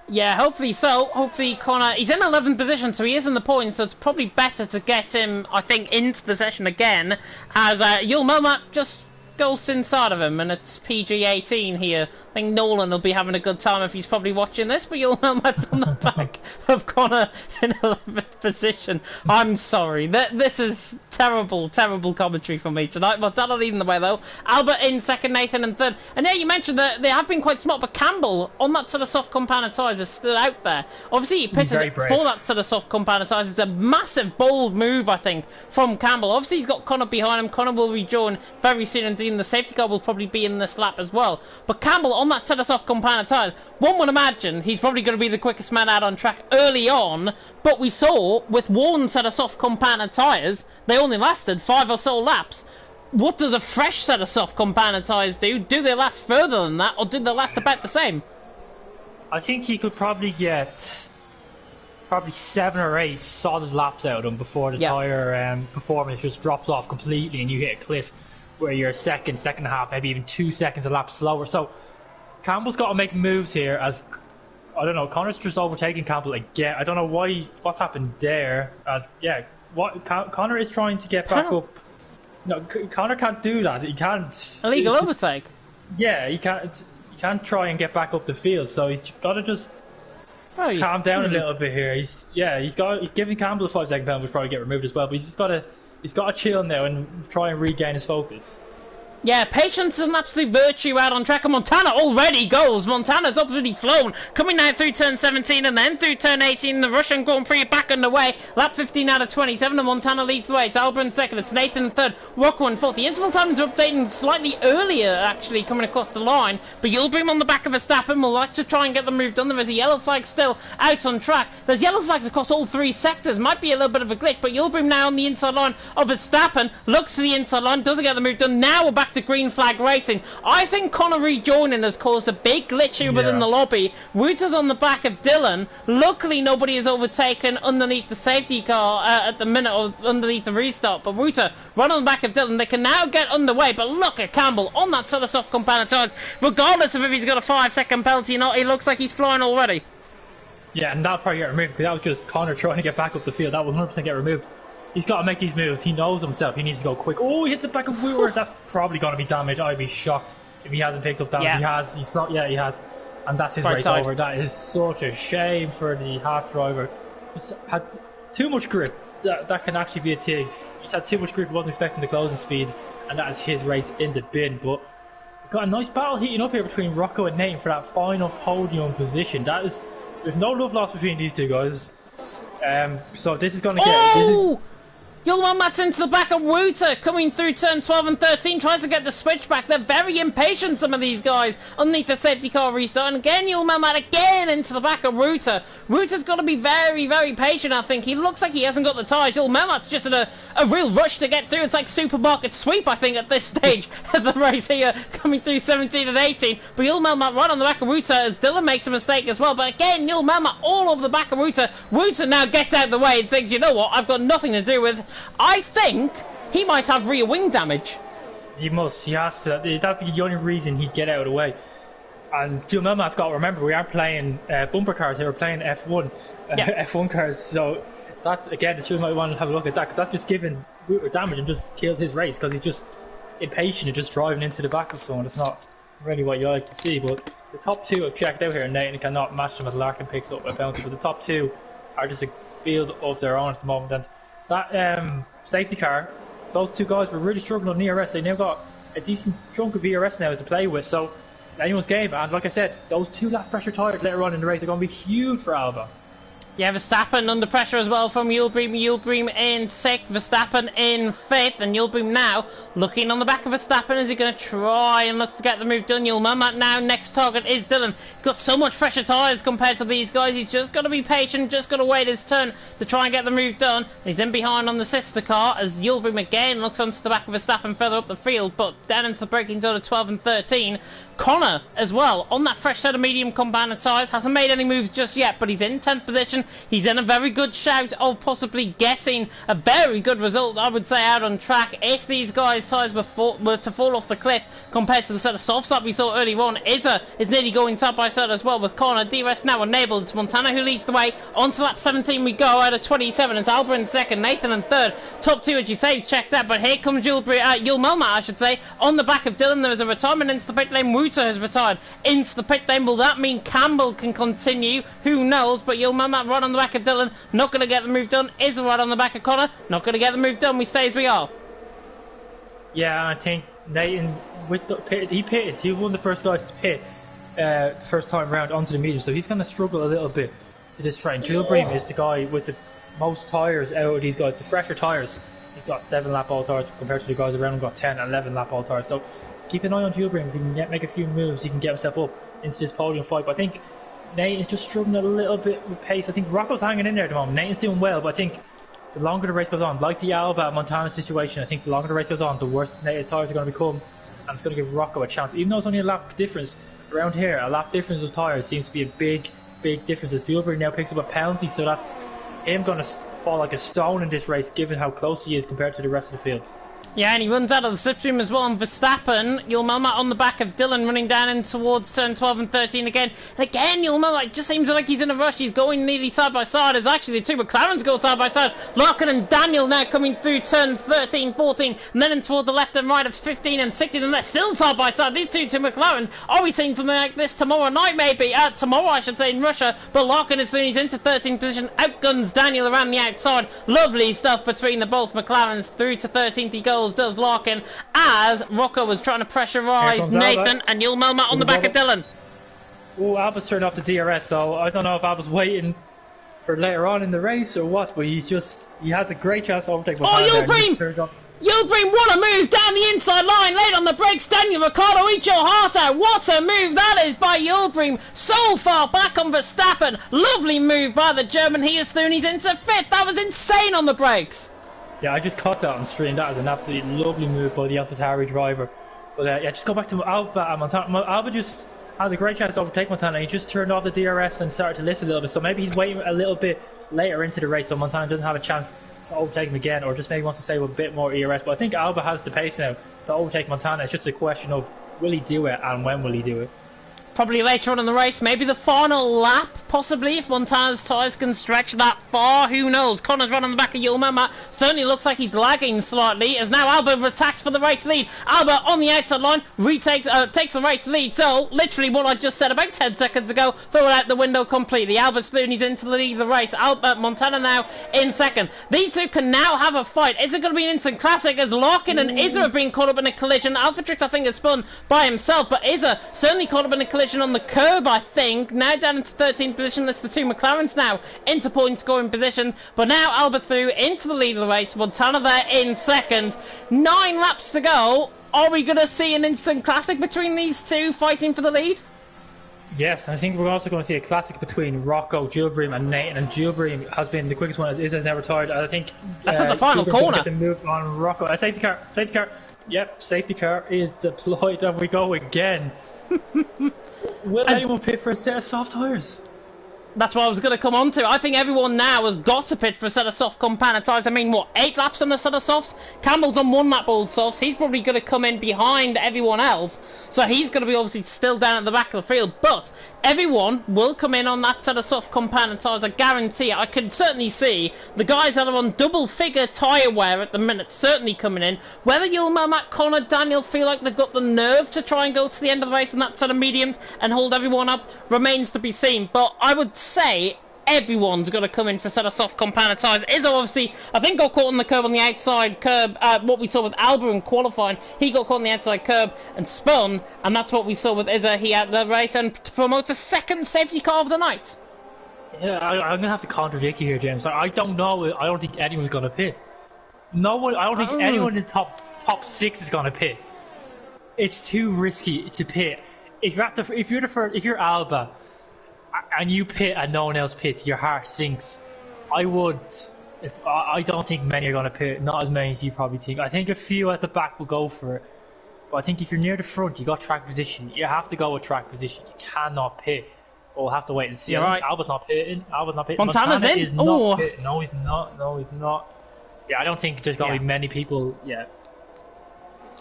Speaker 1: Yeah, hopefully so. Hopefully Connor, he's in 11th position, so he is in the points, so it's probably better to get him, I think, into the session again, as Yul Melmat just goes inside of him, and it's PG-18 here. I think Nolan will be having a good time if he's probably watching this, but Yul Melmat's on the back of Connor in 11th position. I'm sorry. This is terrible, terrible commentary for me tonight. Montana leading the way, though. Albert in second, Nathan in third. And yeah, you mentioned that they have been quite smart, but Campbell, on that sort of soft compounded tyres, is still out there. Obviously, he pitted it for that sort of soft compounded tyres. It's a massive, bold move, I think, from Campbell. Obviously, he's got Connor behind him. Connor will rejoin very soon into Dean, the safety car will probably be in this lap as well. But Campbell, on that set of soft compound tyres, one would imagine he's probably going to be the quickest man out on track early on. But we saw, with one set of soft compound tyres, they only lasted 5 or so laps. What does a fresh set of soft compound tyres do? Do they last further than that, or do they last about the same?
Speaker 2: I think he could probably get 7 or 8 solid laps out of them before the tyre performance just drops off completely and you hit a cliff where you're second and a half, maybe even 2 seconds a lap slower. So Campbell's got to make moves here as, I don't know, Connor's just overtaking Campbell again. I don't know what's happened there. Connor is trying to get back up. No, Connor can't do that. He can't.
Speaker 1: Illegal overtake.
Speaker 2: Yeah, he can't try and get back up the field. So he's got to just calm down a little bit here. He's giving Campbell a 5-second penalty, which probably get removed as well. But he's got to chill now and try and regain his focus.
Speaker 1: Yeah, patience is an absolute virtue out on track, and Montana already goes. Montana's absolutely flown, coming now through turn 17 and then through turn 18. The Russian Grand Prix back underway. Lap 15 out of 27, and Montana leads the way. It's Albon second, it's Nathan in third, Rocco in fourth. The interval times are updating slightly earlier, actually, coming across the line. But Yildirim on the back of Verstappen will like to try and get the move done. There is a yellow flag still out on track. There's yellow flags across all 3 sectors. Might be a little bit of a glitch, but Yildirim now on the inside line of Verstappen. Looks to the inside line, doesn't get the move done. Now we're back to green flag racing. I think Connor rejoining has caused a big glitch here within the lobby. Wooter's on the back of Dylan. Luckily nobody is overtaken underneath the safety car at the minute, or underneath the restart, but Wooter run on the back of Dylan. They can now get underway, but look at Campbell on that sort of soft compound tyres. Regardless of if he's got a 5-second penalty or not, he looks like he's flying already.
Speaker 2: Yeah, and that'll probably get removed because that was just Connor trying to get back up the field. That will 100% get removed. He's got to make these moves. He knows himself. He needs to go quick. Oh, he hits the back of Wooter. That's probably going to be damage. I'd be shocked if he hasn't picked up damage.
Speaker 1: Yeah.
Speaker 2: He has. He's not. Yeah, he has. And that's his race over. That is such a shame for the Haas driver. He's had too much grip. That can actually be a thing. He's had too much grip. He wasn't expecting the closing speed. And that is his race in the bin. But we've got a nice battle heating up here between Rocco and Nathan for that final podium position. There's no love lost between these two guys. So this is going to get...
Speaker 1: Yulman Mats into the back of Wooter, coming through turn 12 and 13, tries to get the switch back. They're very impatient, some of these guys, underneath the safety car restart. And again, Yulman Mat again into the back of Wooter. Wooter's got to be very, very patient, I think. He looks like he hasn't got the tyres. Yulman Mat's just in a real rush to get through. It's like supermarket sweep, I think, at this stage of the race here, coming through 17 and 18. But Yulman Mat right on the back of Wooter as Dylan makes a mistake as well. But again, Yulman Mat all over the back of Wooter. Wooter now gets out of the way and thinks, you know what, I've got nothing to do with... I think he might have rear wing damage.
Speaker 2: He must. He has to. That'd be the only reason he'd get out of the way. And Gilmelmat's got to remember, we aren't playing bumper cars here. We're playing F1, F1 cars. So that's, again, the student might want to have a look at that, because that's just giving Wooter damage and just killed his race, because he's just impatient and just driving into the back of someone. It's not really what you like to see. But the top two have checked out here, and Nathan cannot match them as Larkin picks up a penalty. But the top two are just a field of their own at the moment. And that safety car, those two guys were really struggling on ERS. They now got a decent chunk of ERS now to play with, so it's anyone's game. And like I said, those 2 lap fresher tyres later on in the race are going to be huge for Alba.
Speaker 1: Yeah, Verstappen under pressure as well from Yildirim. Yildirim in 6th, Verstappen in 5th, and Yildirim now looking on the back of Verstappen. Is he going to try and look to get the move done? Yilmaz now, next target is Dylan. Got so much fresher tyres compared to these guys. He's just got to be patient, just got to wait his turn to try and get the move done. He's in behind on the sister car as Yildirim again looks onto the back of Verstappen further up the field, but down into the braking zone of 12 and 13. Connor as well on that fresh set of medium compound tyres, hasn't made any moves just yet, but he's in 10th position. He's in a very good shout of possibly getting a very good result, I would say, out on track. If these guys' tyres were to fall off the cliff compared to the set of soft start we saw earlier on, Izza is nearly going side by side as well with Connor. DRS now enabled. It's Montana who leads the way. Onto lap 17 we go out of 27. It's Alba in 2nd, Nathan in 3rd. Top 2, as you say, checked out, but here comes Yulmelma, I should say, on the back of Dylan. There is a retirement into the pit lane. Wooter has retired into the pit lane. Will that mean Campbell can continue? Who knows? But Yulmelma right on the back of Dylan, not going to get the move done. Is right on the back of Connor, not going to get the move done. We stay as we are.
Speaker 2: Yeah, I think Nathan with the pit, he pitted. He was one of the first guys to pit first time round onto the medium, so he's going to struggle a little bit to this train. Yildirim is the guy with the most tyres out of these guys, the fresher tyres. He's got 7 lap all tires compared to the guys around him got 10 and 11 lap all tires. So keep an eye on Gilbert. If he can make a few moves, he can get himself up into this podium fight. But I think Nate is just struggling a little bit with pace. I think Rocco's hanging in there at the moment. Nathan's doing well, but I think the longer the race goes on, like the Alba Montana situation, I think the longer the race goes on, the worse Nate's tires are going to become, and it's going to give Rocco a chance. Even though it's only a lap difference around here, a lap difference of tires seems to be a big difference. As Gilbert now picks up a penalty, so that's him going to fall like a stone in this race, given how close he is compared to the rest of the field.
Speaker 1: Yeah, and he runs out of the slipstream as well on Verstappen. Yul Melmat on the back of Dylan, running down in towards turn 12 and 13 again. And again, Yul Melmat just seems like he's in a rush. He's going nearly side by side, as actually the two McLarens go side by side. Larkin and Daniel now coming through turns 13, 14, and then in toward the left and right of 15 and 16, and they're still side by side. These two McLarens, are we seeing something like this tomorrow night maybe? Tomorrow I should say in Russia, but Larkin as soon as he's into 13th position, outguns Daniel around the outside. Lovely stuff between the both McLarens. Through to 13th he goes, does Larkin, as Rocco was trying to pressurise Nathan, and Yul Melmat on the back of Dylan.
Speaker 2: Oh, Alba's turned off the DRS, so I don't know if Alba's waiting for later on in the race or what, but he had a great chance to overtake
Speaker 1: Yul Breen! Yul Breen, what a move down the inside line, late on the brakes. Daniel Ricciardo, eat your heart out. What a move that is by Yul Breen, so far back on Verstappen. Lovely move by the German. He's into 5th. That was insane on the brakes.
Speaker 2: Yeah, I just caught that on stream. That was an absolutely lovely move by the AlphaTauri driver. But yeah, just go back to Alba and Montana. Alba just had a great chance to overtake Montana. He just turned off the DRS and started to lift a little bit. So maybe he's waiting a little bit later into the race, so Montana doesn't have a chance to overtake him again, or just maybe wants to save a bit more ERS. But I think Alba has the pace now to overtake Montana. It's just a question of will he do it and when will he do it.
Speaker 1: Probably later on in the race, maybe the final lap, possibly, if Montana's tyres can stretch that far, who knows. Connor's run on the back of Yul Melmat, certainly looks like he's lagging slightly, as now Alba attacks for the race lead. Alba on the outside line, takes the race lead, so literally what I just said about 10 seconds ago, throw it out the window completely. Alba's through and he's into the lead of the race. Montana now in second. These two can now have a fight. Is it going to be an instant classic, as Larkin and Izza have been caught up in a collision? Alphatrix, I think, has spun by himself, but Izza certainly caught up in a collision on the curb, I think. Now down into 13th position. That's the two McLarens now into point scoring positions. But now Alba through into the lead of the race. Montana there in second. 9 laps to go. Are we going to see an instant classic between these two fighting for the lead?
Speaker 2: Yes, I think we're also going to see a classic between Rocco, Gilbream and Nathan. And Gilbream has been the quickest one, as Izza's now retired. I think
Speaker 1: that's at the final corner.
Speaker 2: Get the move on Rocco. Safety car. Yep, safety car is deployed, and we go again. Will anyone pit for a set of soft tyres?
Speaker 1: That's what I was going to come on to. I think everyone now has got to pit for a set of soft compound tyres. I mean, what, 8 laps on a set of softs? Campbell's on 1 lap old softs. He's probably going to come in behind everyone else. So he's going to be obviously still down at the back of the field. But everyone will come in on that set of soft compound tyres. I guarantee it. I can certainly see the guys that are on double figure tyre wear at the minute certainly coming in. Whether Yul Melmat, Connor, Daniel feel like they've got the nerve to try and go to the end of the race on that set of mediums and hold everyone up remains to be seen. But I would say everyone's got to come in for a set of soft compound tyres. Izzo obviously, I think, got caught on the curb on the outside curb. What we saw with Alba in qualifying, he got caught on the outside curb and spun, and that's what we saw with Izzo. He had the race and promotes a second safety car of the night.
Speaker 2: Yeah, I'm going to have to contradict you here, James. I don't know. I don't think anyone's going to pit. No one. I don't think anyone in the top 6 is going to pit. It's too risky to pit. If you're Alba and you pit and no one else pits, your heart sinks. I don't think many are going to pit, not as many as you probably think. I think a few at the back will go for it. But I think if you're near the front, you got track position. You have to go with track position. You cannot pit. But we'll have to wait and see.
Speaker 1: Right.
Speaker 2: Alba's not pitting.
Speaker 1: Montana's in?
Speaker 2: Is not pitting. No, he's not. No, he's not. Yeah, I don't think there's going to be many people yet.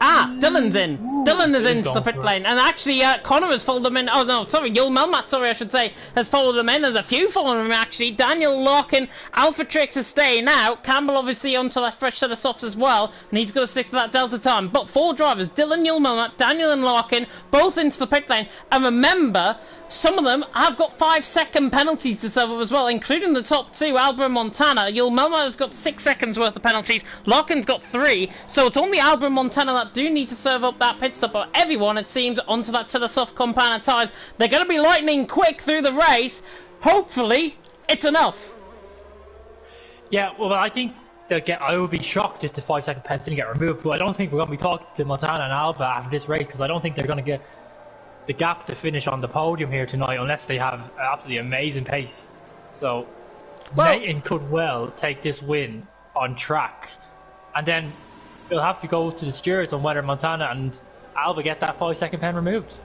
Speaker 1: Dylan's in. Dylan is into the pit lane. And actually, Connor has followed him in. Oh, no, sorry, Yul Melmat, I should say, has followed him in. There's a few following him, actually. Daniel, Larkin, Alphatrix is staying out. Campbell, obviously, onto that fresh set of softs as well. And he's going to stick to that Delta time. But 4 drivers, Dylan, Yul Melmat, Daniel and Larkin, both into the pit lane. And remember, some of them have got 5-second penalties to serve up as well, including the top 2, Alba and Montana. Yul Melmat has got 6 seconds worth of penalties. Larkin's got 3. So it's only Alba and Montana that do need to serve up that pit stop. But everyone, it seems, onto that set of soft compound tyres. They're going to be lightning quick through the race. Hopefully, it's enough.
Speaker 2: Yeah, well, I think they'll get. I would be shocked if the 5-second penalty didn't get removed. But I don't think we're going to be talking to Montana and Alba after this race because I don't think they're going to get the gap to finish on the podium here tonight unless they have absolutely amazing pace. So Nathan could well take this win on track, and then they'll have to go to the stewards on whether Montana and Alba get that 5-second pen removed.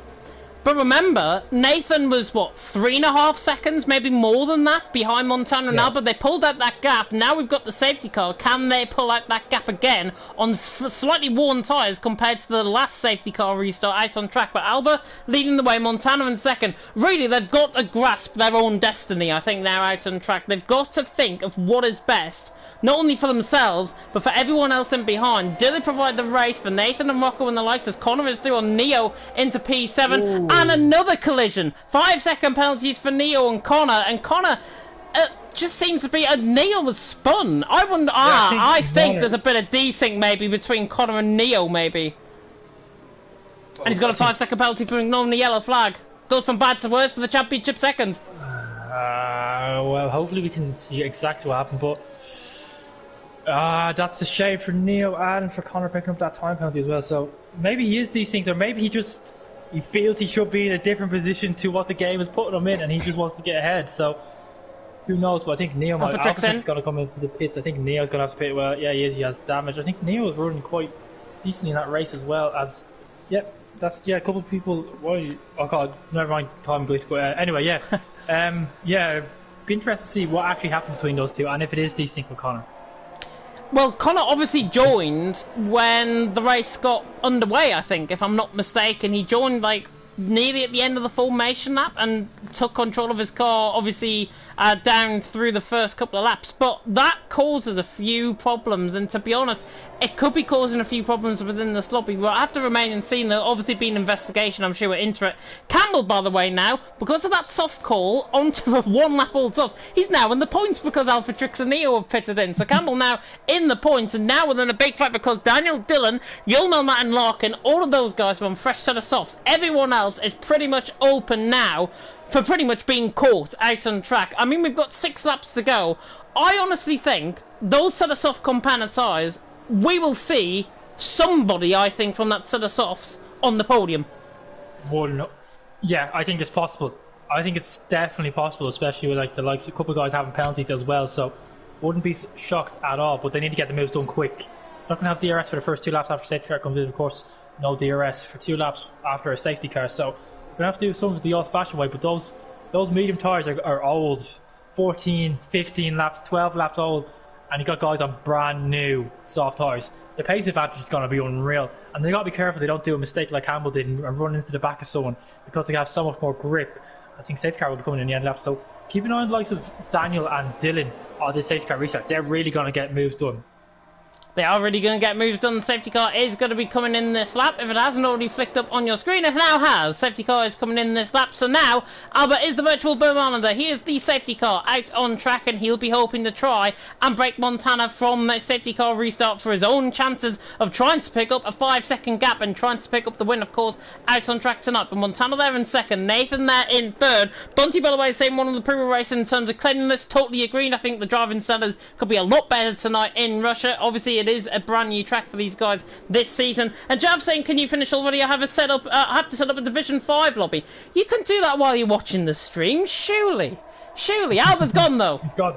Speaker 1: But remember, Nathan was, what, 3.5 seconds, maybe more than that, behind Montana and Alba. They pulled out that gap. Now we've got the safety car. Can they pull out that gap again on slightly worn tyres compared to the last safety car restart out on track? But Alba leading the way, Montana in second. Really, they've got to grasp their own destiny, I think, now out on track. They've got to think of what is best, not only for themselves, but for everyone else in behind. Do they provide the race for Nathan and Rocco and the likes as Connor is through on Neo into P7? Ooh. And another collision. 5-second penalties for Neo and Connor just seems to be Neo was spun. I wonder. I think there's a bit of desync maybe between Connor and Neo maybe. Well, and he's got a 5-second penalty for ignoring the yellow flag. Goes from bad to worse for the championship second.
Speaker 2: Well, hopefully we can see exactly what happened, but that's a shame for Neo and for Connor picking up that time penalty as well. So maybe he is desynced, or maybe he feels he should be in a different position to what the game is putting him in, and he just wants to get ahead. So who knows? But I think Neo might. Alpha's going to come into the pits. I think Neo's going to have to pit. Well, yeah, he is. He has damage. I think Neo is running quite decently in that race as well. As a couple of people. Why? Oh god, never mind. Time glitch. But anyway, be interested to see what actually happened between those two, and if it is desync for Connor.
Speaker 1: Well, Connor obviously joined when the race got underway, I think, if I'm not mistaken. He joined, like, nearly at the end of the formation lap and took control of his car, obviously, down through the first couple of laps. But that causes a few problems, and to be honest, it could be causing a few problems within the lobby. We'll have to remain and see. There'll obviously be an investigation, I'm sure, into it. Campbell, by the way, now, because of that soft call onto a one-lap all softs, he's now in the points because Alpha Trix and Neo have pitted in. So Campbell now in the points, and now within a big fight because Daniel Dillon, Yulman, Matt and Larkin, all of those guys are on fresh set of softs. Everyone else is pretty much open now for pretty much being caught out on track. I mean, we've got 6 laps to go. I honestly think those set of soft Campana tyres, we will see somebody, I think, from that set of softs on the podium.
Speaker 2: Well, no. Yeah, I think it's possible. I think it's definitely possible, especially with the likes of a couple of guys having penalties as well. So, wouldn't be shocked at all. But they need to get the moves done quick. Not going to have DRS for the first 2 laps after safety car comes in. Of course, no DRS for 2 laps after a safety car. So, we're going to have to do something the old-fashioned way. But those medium tyres are old. 14, 15 laps, 12 laps old. And you got guys on brand new soft tyres. The pace advantage is going to be unreal, and they got to be careful they don't do a mistake like Campbell did and run into the back of someone, because they have so much more grip. I think safety car will be coming in the end lap, so keep an eye on the likes of Daniel and Dylan on this safety car restart. They're really going to get moves done.
Speaker 1: They are really going to get moves done. The safety car is going to be coming in this lap. If it hasn't already flicked up on your screen, it now has. Safety car is coming in this lap. So now, Albert is the virtual Burmanander. He is the safety car out on track, and he'll be hoping to try and break Montana from that safety car restart for his own chances of trying to pick up a 5-second gap and trying to pick up the win, of course, out on track tonight. But Montana there in second, Nathan there in third. Bunty, by the way, saying one of the pre-race racing in terms of cleanliness. Totally agreed. I think the driving standards could be a lot better tonight in Russia. Obviously, it is a brand new track for these guys this season. And Jav saying, can you finish already? I have to set up a Division 5 lobby. You can do that while you're watching the stream, surely. Albert's gone though.
Speaker 2: He's gone.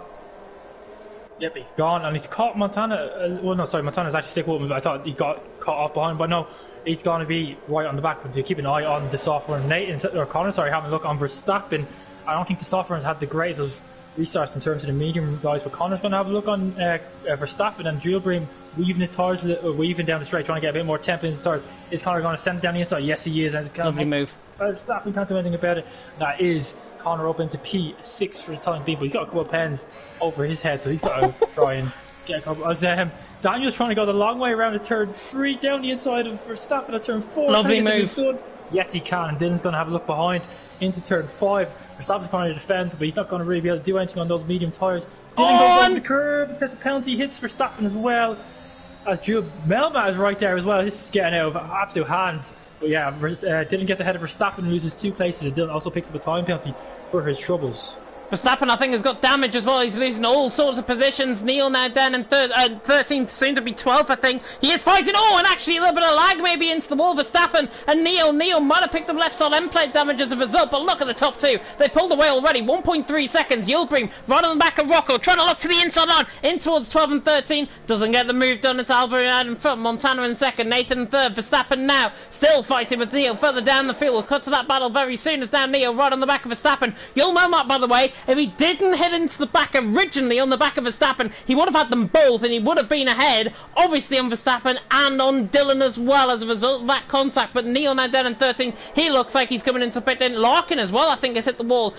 Speaker 2: Yep, he's gone, and he's caught Montana. Well, no, sorry, Montana's actually stick with him. I thought he got caught off behind, but no, he's going to be right on the back. But to keep an eye on the software, Nathan or Connor, sorry, having a look on Verstappen. I don't think the software has had the greatest of restarts in terms of the medium guys, but Connor's going to have a look on Verstappen and Dreelbream weaving his tires, weaving down the straight, trying to get a bit more tempo in the tires. Is Connor going to send it down the inside? Yes, he is. And
Speaker 1: lovely move.
Speaker 2: Verstappen can't do anything about it. That is Connor up into P6 for the time being, but he's got a couple of pens over his head, so he's got to try and get a couple. Daniel's trying to go the long way around to turn 3 down the inside of Verstappen at turn 4.
Speaker 1: Lovely move.
Speaker 2: Yes, he can. And Dylan's going to have a look behind into turn 5. Verstappen's trying to defend, but he's not going to really be able to do anything on those medium tyres. Dylan goes over the curb, gets a penalty, hits Verstappen as well. As Jules Melma is right there as well. This is getting out of absolute hand. But yeah, Dylan gets ahead of Verstappen and loses 2 places. And Dylan also picks up a time penalty for his troubles.
Speaker 1: Verstappen, I think, has got damage as well. He's losing all sorts of positions. Neil now down in 13th, soon to be 12th, I think. He is fighting. Oh, and actually a little bit of lag maybe into the wall. Verstappen and Neil. Neil might have picked up left side end plate damage as a result, but look at the top two. They pulled away already. 1.3 seconds. Yildirim right on the back of Rocco, trying to look to the inside line. In towards 12 and 13. Doesn't get the move done. It's Albon out in front. Montana in second. Nathan in third. Verstappen now still fighting with Neil further down the field. We'll cut to that battle very soon as now Neil right on the back of Verstappen. You'll know that, by the way. If he didn't hit into the back originally on the back of Verstappen, he would have had them both and he would have been ahead, obviously on Verstappen and on Dylan as well as a result of that contact. But Neil now down in 13, he looks like he's coming into pit lane. Larkin as well, I think, has hit the wall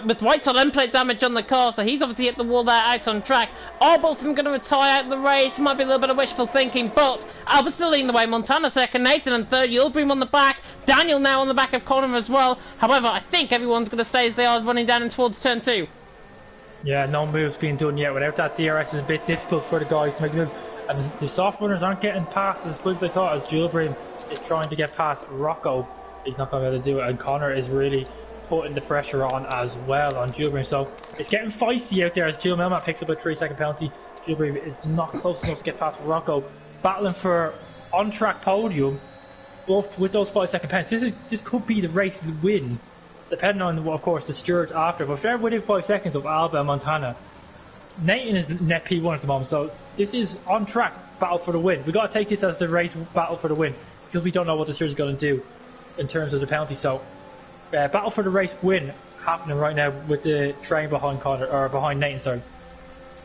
Speaker 1: with right side end plate damage on the car, so he's obviously hit the wall there out on track. Are both of them going to retire out the race? Might be a little bit of wishful thinking, but Albert still leading the way. Montana second, Nathan in third, Yildirim on the back, Daniel now on the back of Connor as well. However, I think everyone's going to stay as they are running down in towards turn 2.
Speaker 2: Yeah, no moves being done yet. Without that DRS, it's a bit difficult for the guys to make a move. And the soft runners aren't getting past as quick as I thought, as Yildirim is trying to get past Rocco. He's not going to be able to do it, and Connor is really putting the pressure on as well on Yildirim. So it's getting feisty out there as Gilles Melmat picks up a 3-second penalty. Yildirim is not close enough to get past Rocco. Battling for on-track podium, but with those 5-second penalties, this could be the race win, depending on, of course, the stewards after. But if they're within 5 seconds of Alba and Montana, Nathan is net P1 at the moment, so this is on track battle for the win. We've got to take this as the race battle for the win, because we don't know what the stewards are going to do in terms of the penalty. So battle for the race win happening right now with the train behind Connor, or behind Nathan, sorry.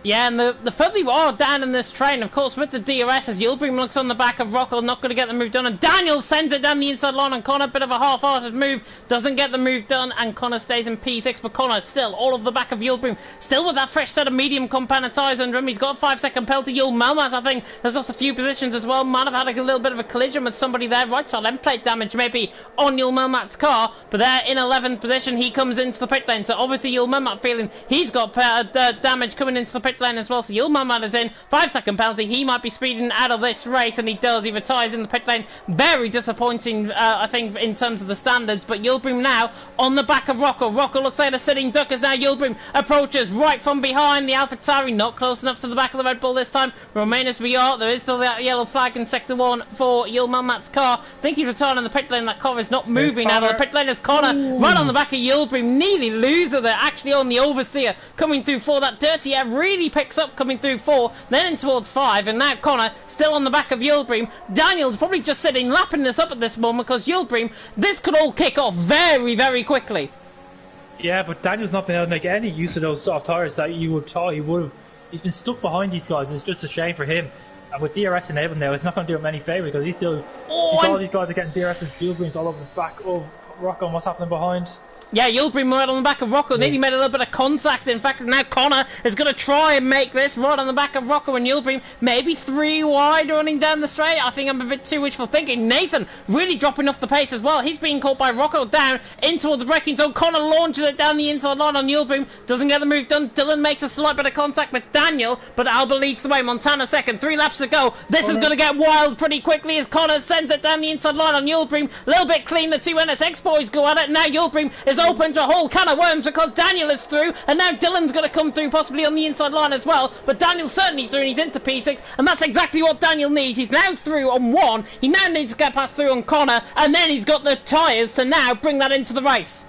Speaker 1: Yeah, and the further you are down in this train, of course, with the DRS, as Yildirim looks on the back of Rocco, not going to get the move done, and Daniel sends it down the inside line on Connor, bit of a half-hearted move, doesn't get the move done, and Connor stays in P6, but Connor still all over the back of Yildirim, still with that fresh set of medium compounded tyres under him. He's got a 5-second penalty. Yul Melmat, I think, has lost a few positions as well, might have had a little bit of a collision with somebody there, right side end plate damage maybe on Yul Melmat's car, but there in 11th position, he comes into the pit lane, so obviously Yul Melmat feeling he's got damage coming into the pit lane as well, so Yul Melmat is in, 5-second penalty. He might be speeding out of this race, and he does. He retires in the pit lane. Very disappointing, I think, in terms of the standards, but Yildirim now on the back of Rocco. Rocco looks like a sitting duck as now Yildirim approaches right from behind the AlphaTauri, not close enough to the back of the Red Bull this time. Remain as we are. There is still that yellow flag in sector 1 for Yul Melmat's car. I think he's retiring in the pit lane. That car is not moving out of the pit lane as Connor right on the back of Yildirim, nearly loser there, actually on the oversteer, coming through 4. That dirty air really picks up coming through 4, then in towards 5, and now Connor still on the back of Yildirim. Daniel's probably just sitting lapping this up at this moment, because Yildirim, this could all kick off very, very quickly.
Speaker 2: Yeah, but Daniel's not been able to make any use of those soft tyres that you would thought he would have. He's been stuck behind these guys. It's just a shame for him. And with DRS enabled now, it's not going to do him any favour, because he's still... all these guys are getting DRS and Yildirim's all over the back of Rocco, and what's happening behind?
Speaker 1: Yeah, Yildirim right on the back of Rocco. Nearly made a little bit of contact. In fact, now Connor is going to try and make this right on the back of Rocco, and Yildirim maybe 3 wide running down the straight. I think I'm a bit too wishful thinking. Nathan really dropping off the pace as well. He's being caught by Rocco down in towards the braking zone. Connor launches it down the inside line on Yildirim. Doesn't get the move done. Dylan makes a slight bit of contact with Daniel, but Alba leads the way. Montana second. 3 laps to go. This is going to get wild pretty quickly as Connor sends it down the inside line on Yildirim. A little bit clean. The 2 NSX boys go at it. Now Yildirim is open to hold of worms, because Daniel is through, and now Dylan's going to come through possibly on the inside line as well, but Daniel's certainly through and he's into P6, and that's exactly what Daniel needs. He's now through on 1, he now needs to get past through on Connor, and then he's got the tyres to now bring that into the race.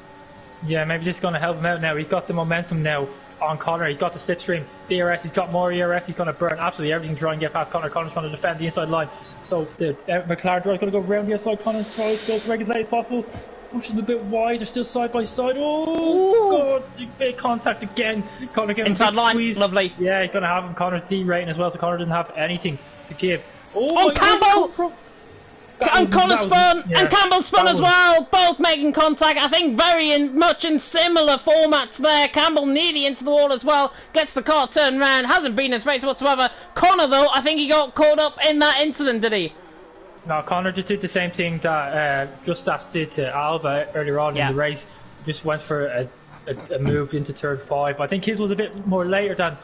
Speaker 2: Yeah, maybe this is going to help him out now. He's got the momentum now on Connor. He's got the slipstream DRS, he's got more ERS, he's going to burn absolutely everything to try and get past Connor. Connor's going to defend the inside line, so the McLaren driver's going to go around the outside. Connor tries to go as regular as possible, pushes them a bit wide, they're still side by side. Oh god, big contact again. Connor getting
Speaker 1: inside line,
Speaker 2: squeeze.
Speaker 1: Lovely.
Speaker 2: Yeah, he's going to have him. Connor's D rating as well, so Connor didn't have anything to give.
Speaker 1: Oh, Campbell! And Connor spun, and Campbell spun as well, both making contact, I think very much in similar formats there. Campbell nearly into the wall as well, gets the car turned round, hasn't been his race whatsoever. Connor though, I think he got caught up in that incident, did he?
Speaker 2: No, Connor just did the same thing that Justas did to Alba earlier on in the race. Just went for a move into turn 5. I think his was a bit more later than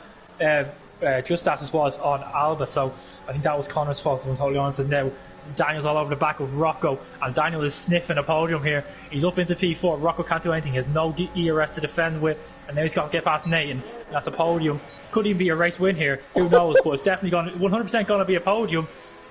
Speaker 2: Justas's was on Alba, so I think that was Connor's fault, if I'm totally honest. And now Daniel's all over the back of Rocco, and Daniel is sniffing a podium here. He's up into P4. Rocco can't do anything. He has no ERS to defend with. and now he's got to get past Nathan. That's a podium. Could even be a race win here. Who knows? But it's definitely going, 100% going to be a podium.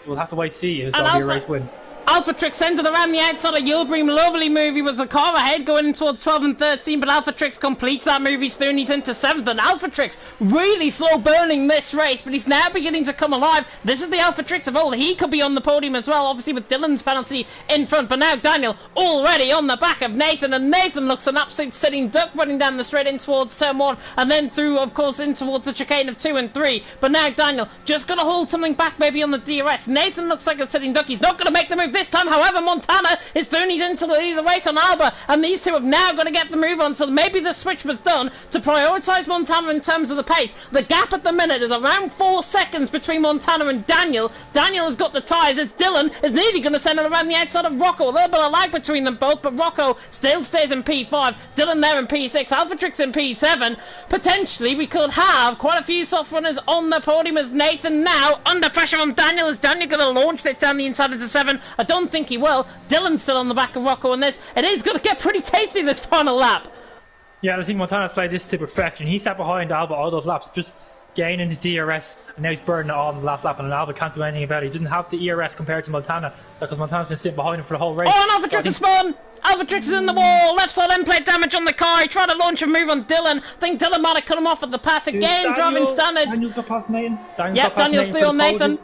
Speaker 2: We'll have to wait and see if it's going to be a race win.
Speaker 1: Alpha Trix centred around the outside of Yildirim. Lovely move. He was a car ahead going in towards 12 and 13, but Alpha Trix completes that move. He's through and he's into 7th. And Alpha Trix really slow burning this race, but he's now beginning to come alive. This is the Alpha Trix of old. He could be on the podium as well, obviously with Dylan's penalty in front. But now Daniel already on the back of Nathan, and Nathan looks an absolute sitting duck running down the straight in towards turn 1, and then through, of course, in towards the chicane of 2 and 3. But now Daniel just going to hold something back maybe on the DRS. Nathan looks like a sitting duck. He's not going to make the move this time. However, Montana is through and he's into the lead of the race on Alba, and these two have now got to get the move on, so maybe the switch was done to prioritise Montana in terms of the pace. The gap at the minute is around 4 seconds between Montana and Daniel. Daniel has got the tyres as Dylan is nearly going to send it around the outside of Rocco. A little bit of lag between them both, but Rocco still stays in P5, Dylan there in P6, Alpha Trix in P7. Potentially we could have quite a few soft runners on the podium as Nathan now under pressure on Daniel. Is Daniel going to launch it down the inside into 7? I don't think he will. Dylan's still on the back of Rocco on this. It is going to get pretty tasty this final lap.
Speaker 2: Yeah, I think Montana's played this to perfection. He sat behind Alba all those laps, just gaining his ERS, and now he's burning it all in the last lap, and Alba can't do anything about it. He didn't have the ERS compared to Montana, because Montana's been sitting behind him for the whole race.
Speaker 1: Oh, and Alpha Trix has spun! Alpha Trix is in the wall, left side end plate damage on the car. He tried to launch a move on Dylan. I think Dylan might have cut him off at the pass again, driving standards.
Speaker 2: Daniel's got past Nathan.
Speaker 1: Daniel's through on Nathan.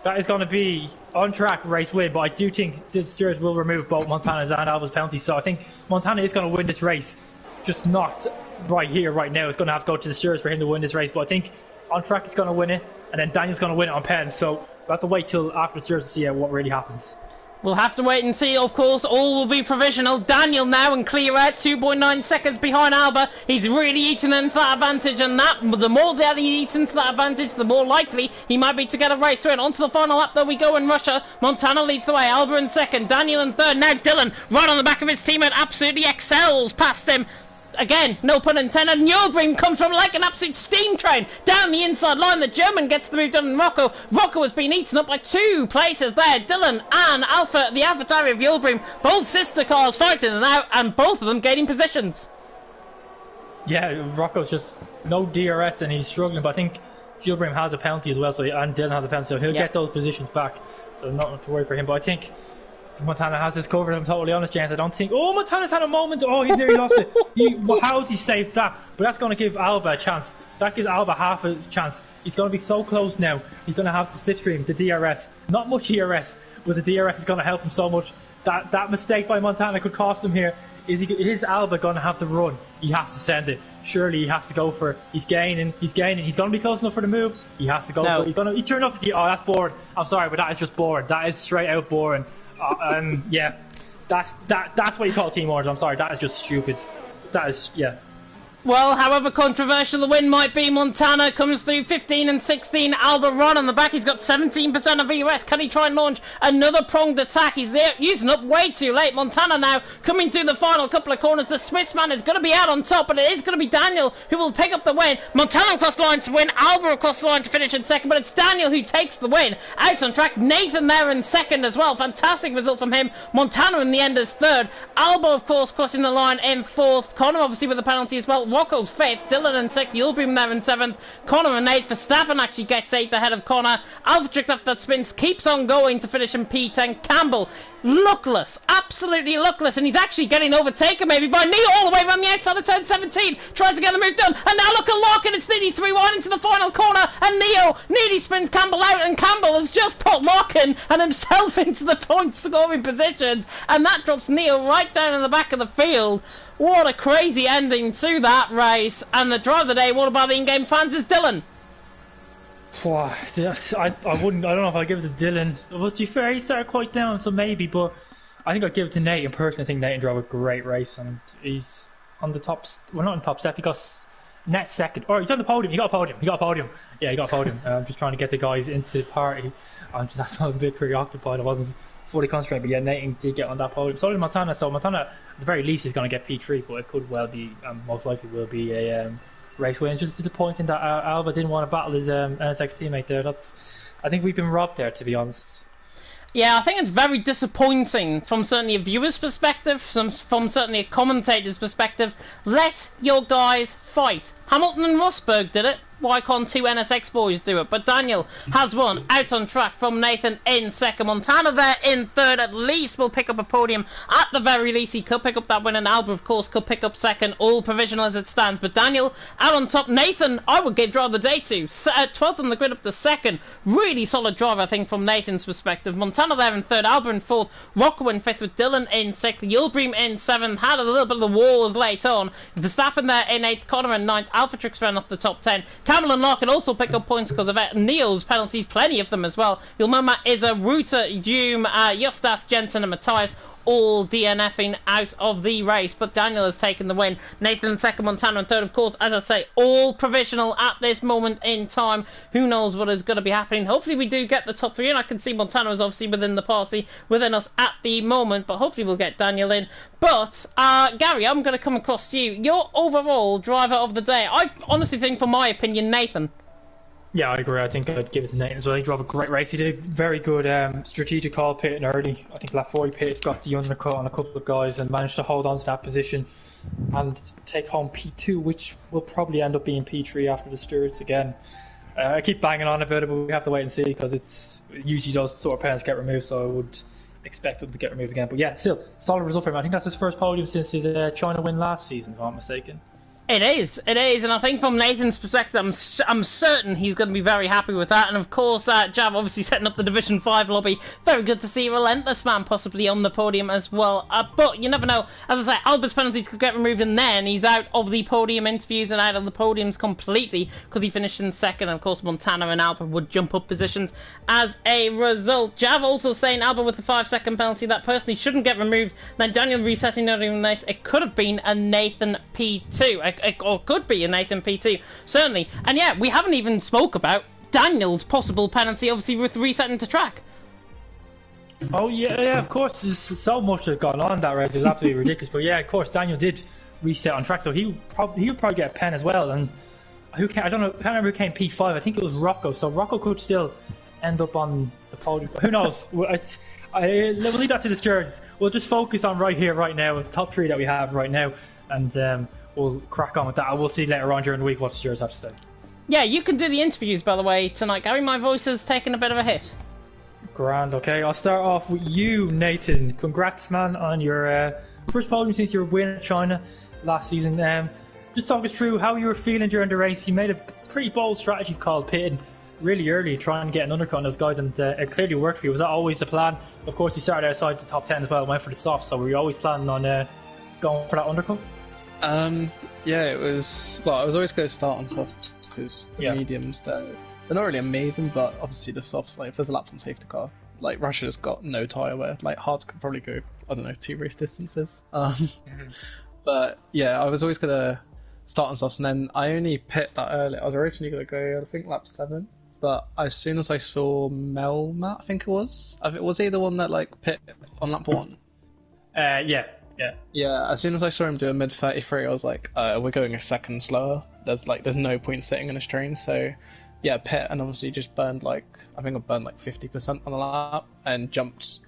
Speaker 2: That is going to be on track race win, but I do think the stewards will remove both Montana's and Alba's penalties, so I think Montana is going to win this race, just not right here, right now. It's going to have to go to the stewards for him to win this race, but I think on track he's going to win it, and then Daniel's going to win it on pens, so we'll have to wait till after the stewards to see what really happens.
Speaker 1: We'll have to wait and see, of course. All will be provisional. Daniel now in clear out, 2.9 seconds behind Alba. He's really eaten into that advantage, and the more that he eats into that advantage, the more likely he might be to get a race win. On to the final lap, though, we go in Russia. Montana leads the way, Alba in second, Daniel in third. Now Dylan, right on the back of his teammate, absolutely excels past him. Again, no pun intended. Yildirim comes from like an absolute steam train down the inside line. The German gets the move done in Rocco. Rocco has been eaten up by 2 places there. Dylan and Alpha, the AlphaTauri of Yildirim, both sister cars fighting it out, and both of them gaining positions.
Speaker 2: Yeah, Rocco's just no DRS and he's struggling, but I think Yildirim has a penalty as well, and Dylan has a penalty, so he'll get those positions back. So not to worry for him, but I think Montana has this covered. I'm totally honest, James. I don't think. Oh, Montana's had a moment. Oh, he nearly lost it. How's he saved that? But that's going to give Alba a chance. That gives Alba half a chance. He's going to be so close now. He's going to have the slipstream, the DRS. Not much ERS, but the DRS is going to help him so much. That mistake by Montana could cost him here. Is Alba going to have the run? He has to send it. Surely he has to go for it. He's gaining. He's going to be close enough for the move. He has to go for it. He turned off the DRS. Oh, that's boring. I'm sorry, but that is just boring. That is straight out boring. Yeah, that's what you call team orders. I'm sorry, that is just stupid. That is, yeah.
Speaker 1: Well, however controversial the win might be, Montana comes through 15 and 16. Alba Ron on the back. He's got 17% of ERS. Can he try and launch another pronged attack? He's there, using up way too late. Montana now coming through the final couple of corners. The Smithsman is going to be out on top, but it is going to be Daniel who will pick up the win. Montana across the line to win. Alba across the line to finish in second, but it's Daniel who takes the win. Out on track. Nathan there in second as well. Fantastic result from him. Montana in the end is third. Alba, of course, crossing the line in fourth. Connor obviously with the penalty as well. Rocco's fifth, Dylan in sixth, Yildirim there in seventh, Connor in eighth. Verstappen actually gets eighth ahead of Connor. Alpha Trix after that spin keeps on going to finish in P10. Campbell, luckless, absolutely luckless, and he's actually getting overtaken maybe by Neo all the way around the outside of turn 17. Tries to get the move done, and now look at Larkin. It's nearly 3-1 into the final corner, and Neo nearly spins Campbell out, and Campbell has just put Larkin and himself into the point scoring positions, and that drops Neo right down in the back of the field. What a crazy ending to that race. And the drive of the day, what about the in-game fans, is Dylan.
Speaker 2: I don't know if I'd give it to Dylan. But to be fair, he started quite down, so maybe, but I think I'd give it to Nathan. Personally, I think Nathan drove a great race, and he's on the top, well, not on the top step, he got net second. Oh, he's on the podium. He got a podium. Yeah, he got a podium. I'm just trying to get the guys into the party. That's why I'm a bit preoccupied. I wasn't fully concentrated, but yeah, Nathan did get on that podium. So did Montana. So Montana, at the very least, is going to get P3, but it could well be, most likely will be a race win. It's just disappointing that Alba didn't want to battle his NSX teammate there. I think we've been robbed there, to be honest.
Speaker 1: Yeah, I think it's very disappointing from certainly a viewer's perspective, from certainly a commentator's perspective. Let your guys fight. Hamilton and Rosberg did it. Why can't two NSX boys do it? But Daniel has won out on track from Nathan in second. Montana there in third. At least will pick up a podium. At the very least, he could pick up that win, and Albert, of course, could pick up second. All provisional as it stands. But Daniel out on top. Nathan, I would give driver of the day to. 12th on the grid up to second. Really solid drive, I think, from Nathan's perspective. Montana there in third. Albert in fourth. Rocco in fifth with Dylan in sixth. Yilbream in seventh. Had a little bit of the wars late on. Verstappen there in eighth. Connor in ninth. Alphatrix ran off the top 10. Cameron Larkin also pick up points because of it. Neil's penalties, plenty of them as well. Yulmama is a Ruta, Hume, Justas, Jensen and Matthias all DNFing out of the race, but Daniel has taken the win. Nathan in second, Montana in third, of course, as I say, all provisional at this moment in time. Who knows what is going to be happening. Hopefully we do get the top three, and I can see Montana is obviously within the party, within us at the moment, but hopefully we'll get Daniel in. But, Gary, I'm going to come across to you. Your overall driver of the day, I honestly think, for my opinion, Nathan.
Speaker 2: Yeah, I agree. I think I'd give it to Nathan as well. He drove a great race. He did a very good strategic call pitting early. I think lap 4 he pitted, got the undercut on a couple of guys and managed to hold on to that position and take home P2, which will probably end up being P3 after the stewards again. I keep banging on about it, but we have to wait and see because it's usually those sort of penalties get removed, so I would expect them to get removed again. But yeah, still, solid result for him. I think that's his first podium since his China win last season, if I'm not mistaken.
Speaker 1: It is, and I think from Nathan's perspective, I'm certain he's going to be very happy with that. And of course, Jav obviously setting up the Division 5 lobby. Very good to see Relentless Man possibly on the podium as well. But you never know. As I say, Albert's penalties could get removed, and then he's out of the podium interviews and out of the podiums completely because he finished in second. And of course, Montana and Albert would jump up positions as a result. Jav also saying Albert with the 5-second penalty that personally shouldn't get removed. Then Daniel resetting earlier in the race. It could have been a Nathan P2. Or could be a Nathan P2, certainly. And yeah, we haven't even spoke about Daniel's possible penalty, obviously, with resetting to track.
Speaker 2: Oh, yeah, of course. There's so much has gone on in that race. It's absolutely ridiculous. But yeah, of course, Daniel did reset on track, so he would probably get a pen as well. And I can't remember who came P5. I think it was Rocco. So Rocco could still end up on the podium. Who knows? We'll leave that to the stewards. We'll just focus on right here, right now, with the top 3 that we have right now. And we'll crack on with that. We'll see later on during the week what the stewards have to say.
Speaker 1: Yeah, you can do the interviews, by the way, tonight. Gary, my voice has taken a bit of a hit.
Speaker 2: Grand, okay. I'll start off with you, Nathan. Congrats, man, on your first podium since your win at China last season. Just talk us through how you were feeling during the race. You made a pretty bold strategy call, pitting really early, trying to get an undercut on those guys, and it clearly worked for you. Was that always the plan? Of course, you started outside the top 10 as well, went for the soft, so were you always planning on going for that undercut?
Speaker 3: Yeah, it was. Well, I was always going to start on softs because the mediums they're not really amazing, but obviously the softs, like if there's a lap on safety car, like Russia's got no tyre wear. Like hards could probably go, I don't know, 2 race distances. But yeah, I was always going to start on softs, and then I only pit that early. I was originally going to go, I think, lap 7. But as soon as I saw Melmat, I think it was he the one that like pit on lap 1? Yeah, as soon as I saw him do a mid 33, I was like, we're going a second slower. There's no point sitting in a train. So yeah, pit, and obviously just burned I think I burned 50% on the lap and jumped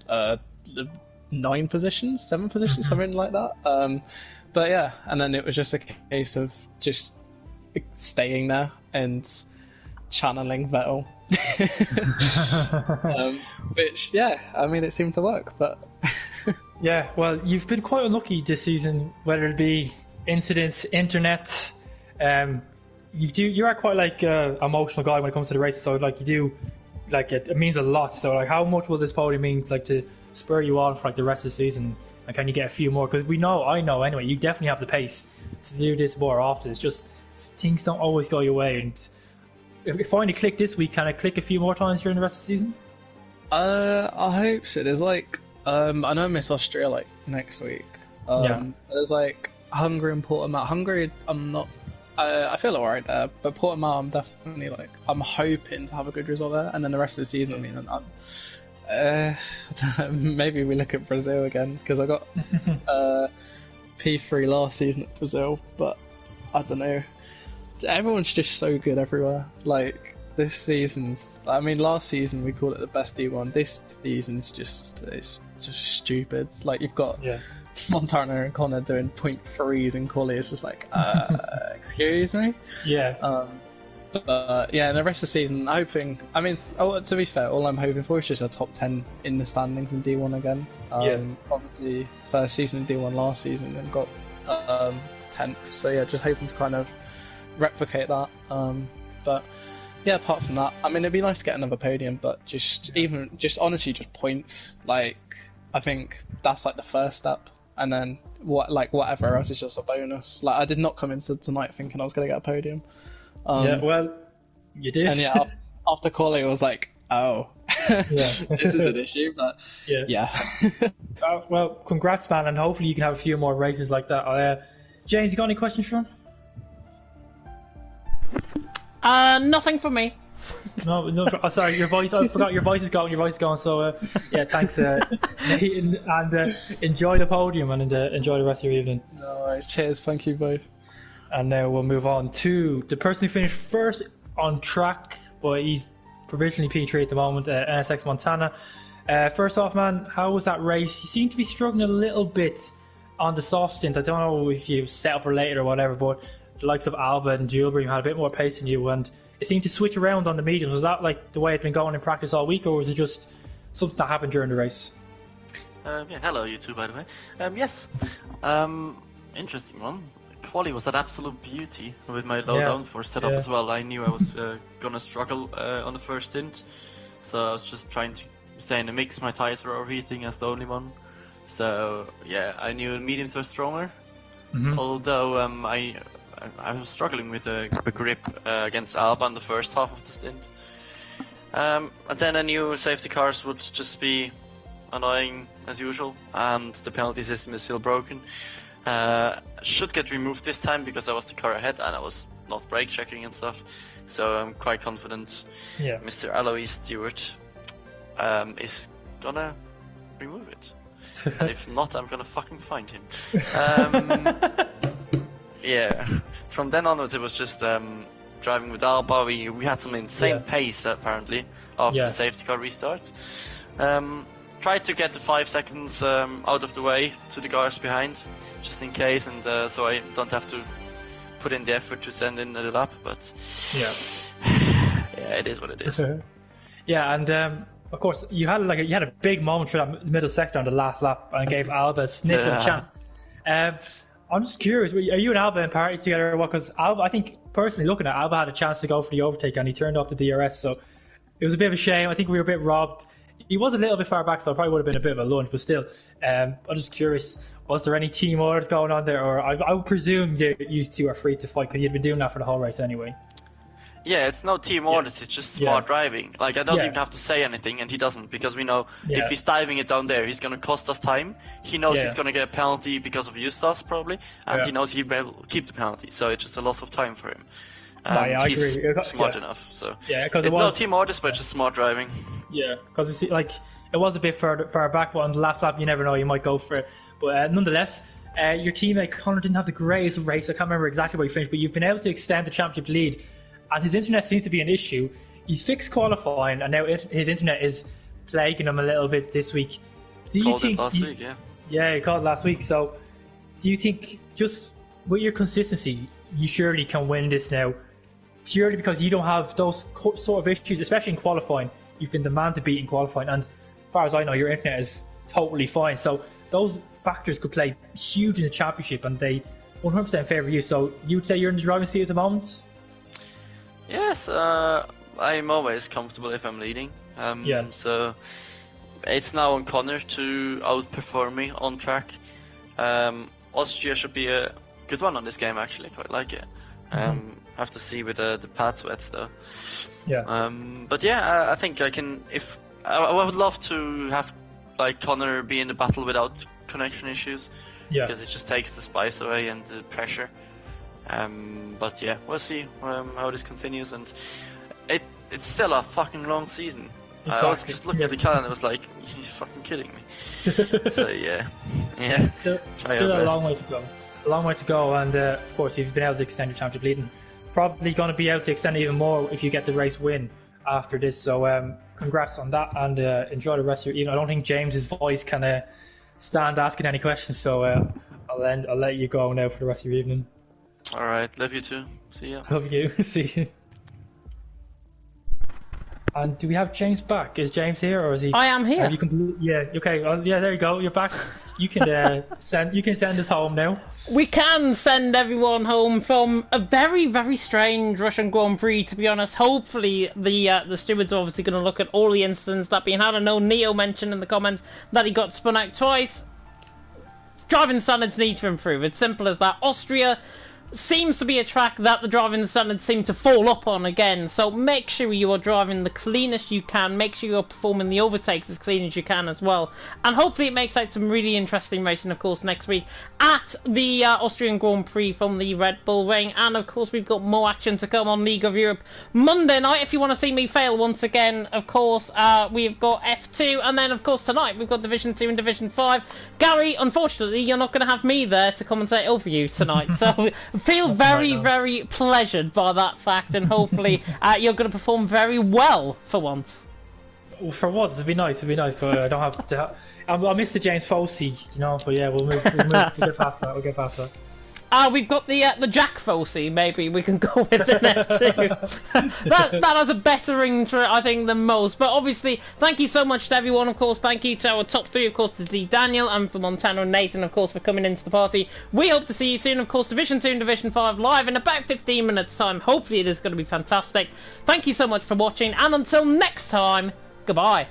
Speaker 3: 9 positions, 7 positions, something like that. But yeah, and then it was just a case of just staying there and channeling Vettel. Which, yeah, I mean, it seemed to work, but...
Speaker 2: Yeah, well, you've been quite unlucky this season, whether it be incidents, internet. You're quite emotional guy when it comes to the races, so you do it means a lot. So how much will this podium mean to spur you on for the rest of the season? And can you get a few more? Because I know anyway, you definitely have the pace to do this more often. It's just things don't always go your way, and if it finally clicked this week, can it click a few more times during the rest of the season?
Speaker 3: I hope so. There's I know I miss Austria next week. There's Hungary and Portimao. Hungary, I'm not. I feel alright there, but Portimao, I'm definitely I'm hoping to have a good result there, and then the rest of the season, I mean, maybe we look at Brazil again because I got P3 last season at Brazil, but I don't know. Everyone's just so good everywhere. this season's. I mean, last season we called it the best D1. This season's it's just stupid. Like you've got Montana and Connor doing .3s in quali. It's just like, excuse me.
Speaker 2: Yeah.
Speaker 3: But yeah, and the rest of the season, hoping. I mean, to be fair, all I'm hoping for is just a top 10 in the standings in D1 again. Obviously, first season in D1 last season and got 10th. So yeah, just hoping to kind of replicate that. But yeah, apart from that, I mean, it'd be nice to get another podium, but honestly, just points. Like, I think that's like the first step, and then whatever else is just a bonus. Like, I did not come into tonight thinking I was going to get a podium.
Speaker 2: Yeah, well, you did.
Speaker 3: And yeah, after quali, it was like, oh, this is an issue, but yeah.
Speaker 2: Well, congrats, man, and hopefully you can have a few more races like that. James, you got any questions for him?
Speaker 1: Nothing for me.
Speaker 2: No, sorry, your voice. I forgot your voice is going. So yeah, thanks, Nate, and enjoy the podium and enjoy the rest of your evening.
Speaker 3: No worries. Cheers. Thank you both.
Speaker 2: And now we'll move on to the person who finished first on track, but he's provisionally P3 at the moment, NSX Montana. First off, man, how was that race? You seem to be struggling a little bit on the soft stint. I don't know if you set up for later or whatever, but the likes of Alba and Julebream had a bit more pace than you, and it seemed to switch around on the mediums. Was that like the way it's been going in practice all week, or was it just something that happened during the race?
Speaker 4: Hello you two, by the way. Yes, interesting one. Quali was an absolute beauty with my low downforce setup as well. I knew I was gonna struggle on the first stint, so I was just trying to stay in the mix. My tires were overheating as the only one, so yeah, I knew mediums were stronger. Although I was struggling with the grip against Alba in the first half of the stint. And then I knew safety cars would just be annoying as usual, and the penalty system is still broken. Should get removed this time because I was the car ahead and I was not brake checking and stuff. So I'm quite confident Mr. Alois Stewart is gonna remove it. And if not, I'm gonna fucking find him. Yeah. From then onwards, it was just driving with Alba. We had some insane pace apparently after the safety car restarts. Tried to get the 5 seconds out of the way to the cars behind, just in case, and so I don't have to put in the effort to send in the lap. But yeah, it is what it is.
Speaker 2: Yeah, and of course you had a big moment for that middle sector on the last lap, and gave Alba a sniff of a chance. I'm just curious, are you and Alba in parties together or what? Because Alba, I think personally looking at Alba, had a chance to go for the overtake and he turned off the DRS, so it was a bit of a shame. I think we were a bit robbed. He was a little bit far back, so it probably would have been a bit of a lunge, but still, I'm just curious, was there any team orders going on there? Or I would presume you two are free to fight because you'd been doing that for the whole race anyway.
Speaker 4: Yeah, it's no team orders, it's just smart driving. Like, I don't even have to say anything, and he doesn't, because we know if he's diving it down there, he's going to cost us time. He knows he's going to get a penalty because of Eustace, probably, and he knows he will keep the penalty, so it's just a loss of time for him.
Speaker 2: I
Speaker 4: he's
Speaker 2: agree.
Speaker 4: Smart enough, so
Speaker 2: because
Speaker 4: it was no team orders, but just smart driving.
Speaker 2: Yeah, because it was a bit far back, but on the last lap, you never know, you might go for it. But nonetheless, your teammate Connor didn't have the greatest race. I can't remember exactly where he finished, but you've been able to extend the championship lead, and his internet seems to be an issue. He's fixed qualifying, and now his internet is plaguing him a little bit this week. Do you think?
Speaker 4: Last week,
Speaker 2: yeah, he called it last week. So, do you think just with your consistency, you surely can win this now? Purely because you don't have those sort of issues, especially in qualifying. You've been the man to beat in qualifying, and as far as I know, your internet is totally fine. So those factors could play huge in the championship, and they 100% favour you. So you'd say you're in the driving seat at the moment?
Speaker 4: Yes, I'm always comfortable if I'm leading. So it's now on Connor to outperform me on track. Austria should be a good one on this game, actually. Quite like it. Have to see with the pad sweats though. But yeah, I think I can. If I would love to have like Connor be in the battle without connection issues, because it just takes the spice away and the pressure. But yeah, we'll see how this continues, and it's still a fucking long season. Exactly. I was just looking at the calendar, I was like, you're fucking kidding me. So yeah,
Speaker 2: still a long way to go. A long way to go, and of course you've been able to extend your championship lead. probably going to be able to extend it even more if you get the race win after this. So congrats on that, and enjoy the rest of your evening. I don't think James's voice can stand asking any questions, so I'll let you go now for the rest of your evening.
Speaker 4: All right, love you too. See ya.
Speaker 2: Love you. See you. And do we have James back? Is James here, or is he?
Speaker 1: I am here.
Speaker 2: Have you yeah. Okay. Yeah. There you go. You're back. You can send. You can send us home now.
Speaker 1: We can send everyone home from a very, very strange Russian Grand Prix. To be honest, hopefully the stewards are obviously going to look at all the incidents that being had. I know Neo mentioned in the comments that he got spun out twice. Driving standards need to improve. It's simple as that. Austria seems to be a track that the driving standards seem to fall up on again, so make sure you are driving the cleanest you can, make sure you're performing the overtakes as clean as you can as well, and hopefully it makes out some really interesting racing, of course, next week at the Austrian Grand Prix from the Red Bull Ring. And of course we've got more action to come on League of Europe Monday night. If you want to see me fail once again, of course, we've got F2, and then of course tonight we've got Division 2 and Division 5. Gary, unfortunately you're not going to have me there to commentate over you tonight, so feel very, very pleasured by that fact, and hopefully you're going to perform very well for once.
Speaker 2: Well, for once, it'd be nice, but I don't have to. I'll miss the James Fossey, you know. But yeah, we'll get past that. We'll get past that.
Speaker 1: We've got the Jack Fossey, maybe we can go with the F2. that has a better ring to it, I think, than most. But obviously, thank you so much to everyone, of course. Thank you to our top three, of course, to D. Daniel, and for Montano and Nathan, of course, for coming into the party. We hope to see you soon, of course, Division 2 and Division 5 live in about 15 minutes' time. Hopefully it is going to be fantastic. Thank you so much for watching, and until next time, goodbye.